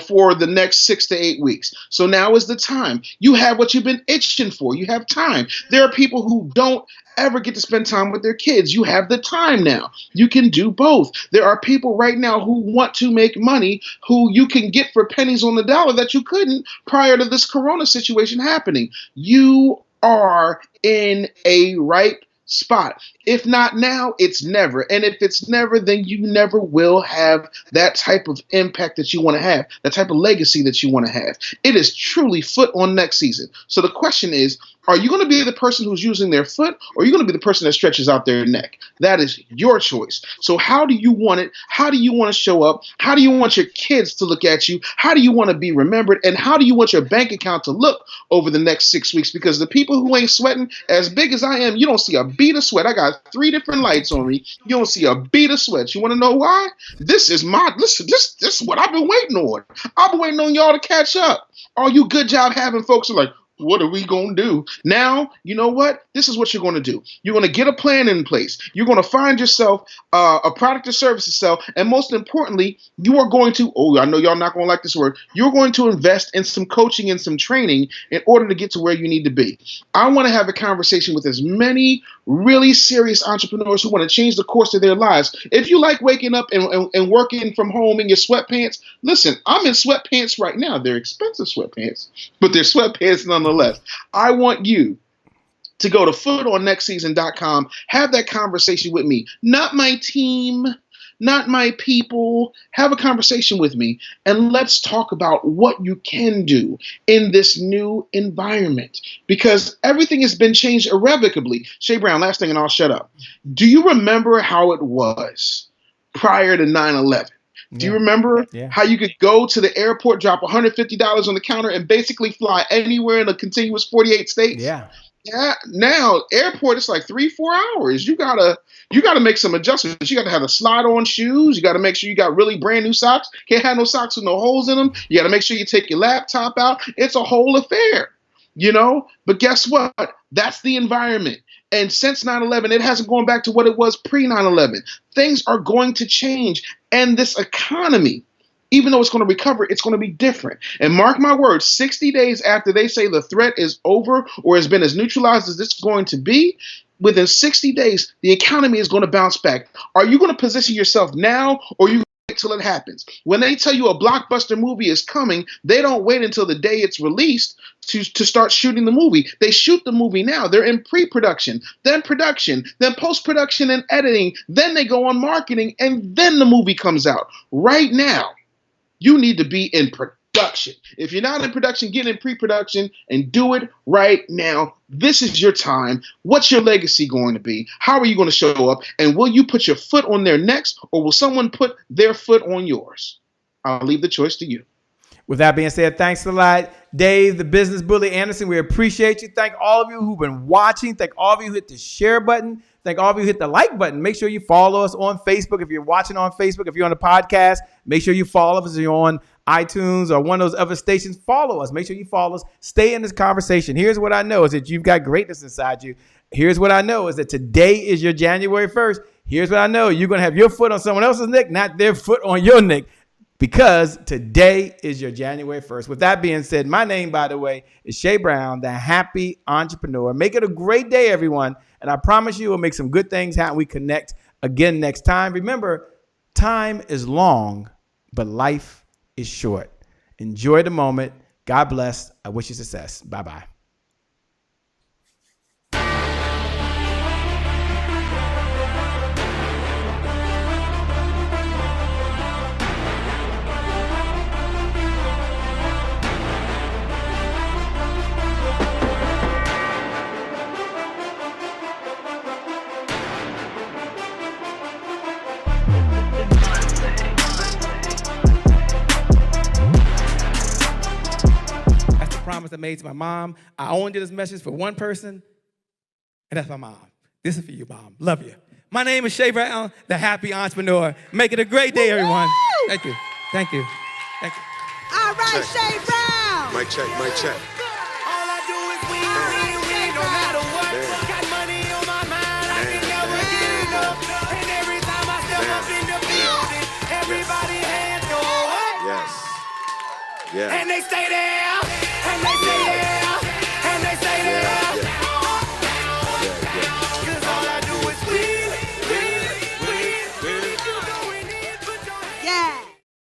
Speaker 2: for the next 6 to 8 weeks. So now is the time. You have what you've been itching for. You have time. There are people who don't ever get to spend time with their kids. You have the time now. You can do both. There are people right now who want to make money, who you can get for pennies on the dollar that you couldn't prior to this corona situation happening. You are in a right spot. If not now, it's never. And if it's never, then you never will have that type of impact that you want to have, that type of legacy that you want to have. It is truly foot on next season. So the question is, are you going to be the person who's using their foot, or are you going to be the person that stretches out their neck? That is your choice. So how do you want it? How do you want to show up? How do you want your kids to look at you? How do you want to be remembered? And how do you want your bank account to look over the next 6 weeks? Because the people who ain't sweating as big as I am, you don't see a bead of sweat. I got 3 different lights on me. You don't see a bead of sweat. You want to know why? This is what I've been waiting on. I've been waiting on y'all to catch up. All you good job having folks are like, What are we going to do? Now, you know what? This is what you're going to do. You're going to get a plan in place. You're going to find yourself a product or service to sell. And most importantly, you are going to, I know y'all not going to like this word, you're going to invest in some coaching and some training in order to get to where you need to be. I want to have a conversation with as many really serious entrepreneurs who want to change the course of their lives. If you like waking up and working from home in your sweatpants, listen, I'm in sweatpants right now. They're expensive sweatpants, but they're sweatpants nonetheless. I want you to go to footonnextseason.com, have that conversation with me, not my team, not my people. Have a conversation with me, and let's talk about what you can do in this new environment, because everything has been changed irrevocably. Shay Brown, last thing, and I'll shut up. Do you remember how it was prior to 9/11? Do you remember how you could go to the airport, drop $150 on the counter, and basically fly anywhere in a continuous 48 states?
Speaker 1: Yeah.
Speaker 2: Yeah. Now, airport, it's like 3-4 hours. You gotta make some adjustments. You gotta have the slide-on shoes. You gotta make sure you got really brand new socks. Can't have no socks with no holes in them. You gotta make sure you take your laptop out. It's a whole affair, you know. But guess what? That's the environment. And since 9/11, it hasn't gone back to what it was pre-9/11. Things are going to change. And this economy, even though it's going to recover, it's going to be different. And mark my words, 60 days after they say the threat is over or has been as neutralized as it's going to be, within 60 days, the economy is going to bounce back. Are you going to position yourself now, or are you going to wait till it happens? When they tell you a blockbuster movie is coming, they don't wait until the day it's released to start shooting the movie. They shoot the movie now. They're in pre-production, then production, then post-production and editing. Then they go on marketing, and then the movie comes out. Right now, you need to be in production. If you're not in production, get in pre-production and do it right now. This is your time. What's your legacy going to be? How are you going to show up? And will you put your foot on their necks, or will someone put their foot on yours? I'll leave the choice to you.
Speaker 1: With that being said, thanks a lot, Dave, the business bully Anderson. We appreciate you. Thank all of you who've been watching. Thank all of you who hit the share button. Thank all of you who hit the like button. Make sure you follow us on Facebook. If you're watching on Facebook, if you're on the podcast, make sure you follow us. If you're on iTunes or one of those other stations, follow us. Make sure you follow us. Stay in this conversation. Here's what I know is that you've got greatness inside you. Here's what I know is that today is your January 1st. Here's what I know. You're going to have your foot on someone else's neck, not their foot on your neck, because today is your January 1st. With that being said, my name, by the way, is Shay Brown, the happy entrepreneur. Make it a great day, everyone. And I promise you we'll make some good things happen. We connect again next time. Remember, time is long, but life is short. Enjoy the moment. God bless. I wish you success. Bye-bye. Promise I made to my mom. I only did this message for one person, and that's my mom. This is for you, Mom. Love you. My name is Shay Brown, the happy entrepreneur. Make it a great day, everyone. Thank you. Thank you. Thank you.
Speaker 3: All right, Shay Brown.
Speaker 4: Mic check, mic check.
Speaker 3: All I do is win, no matter what. Got money on my mind, I can never get enough. And every time I step up in the building, everybody hands go up.
Speaker 4: Yes. Yeah.
Speaker 3: And they stay there.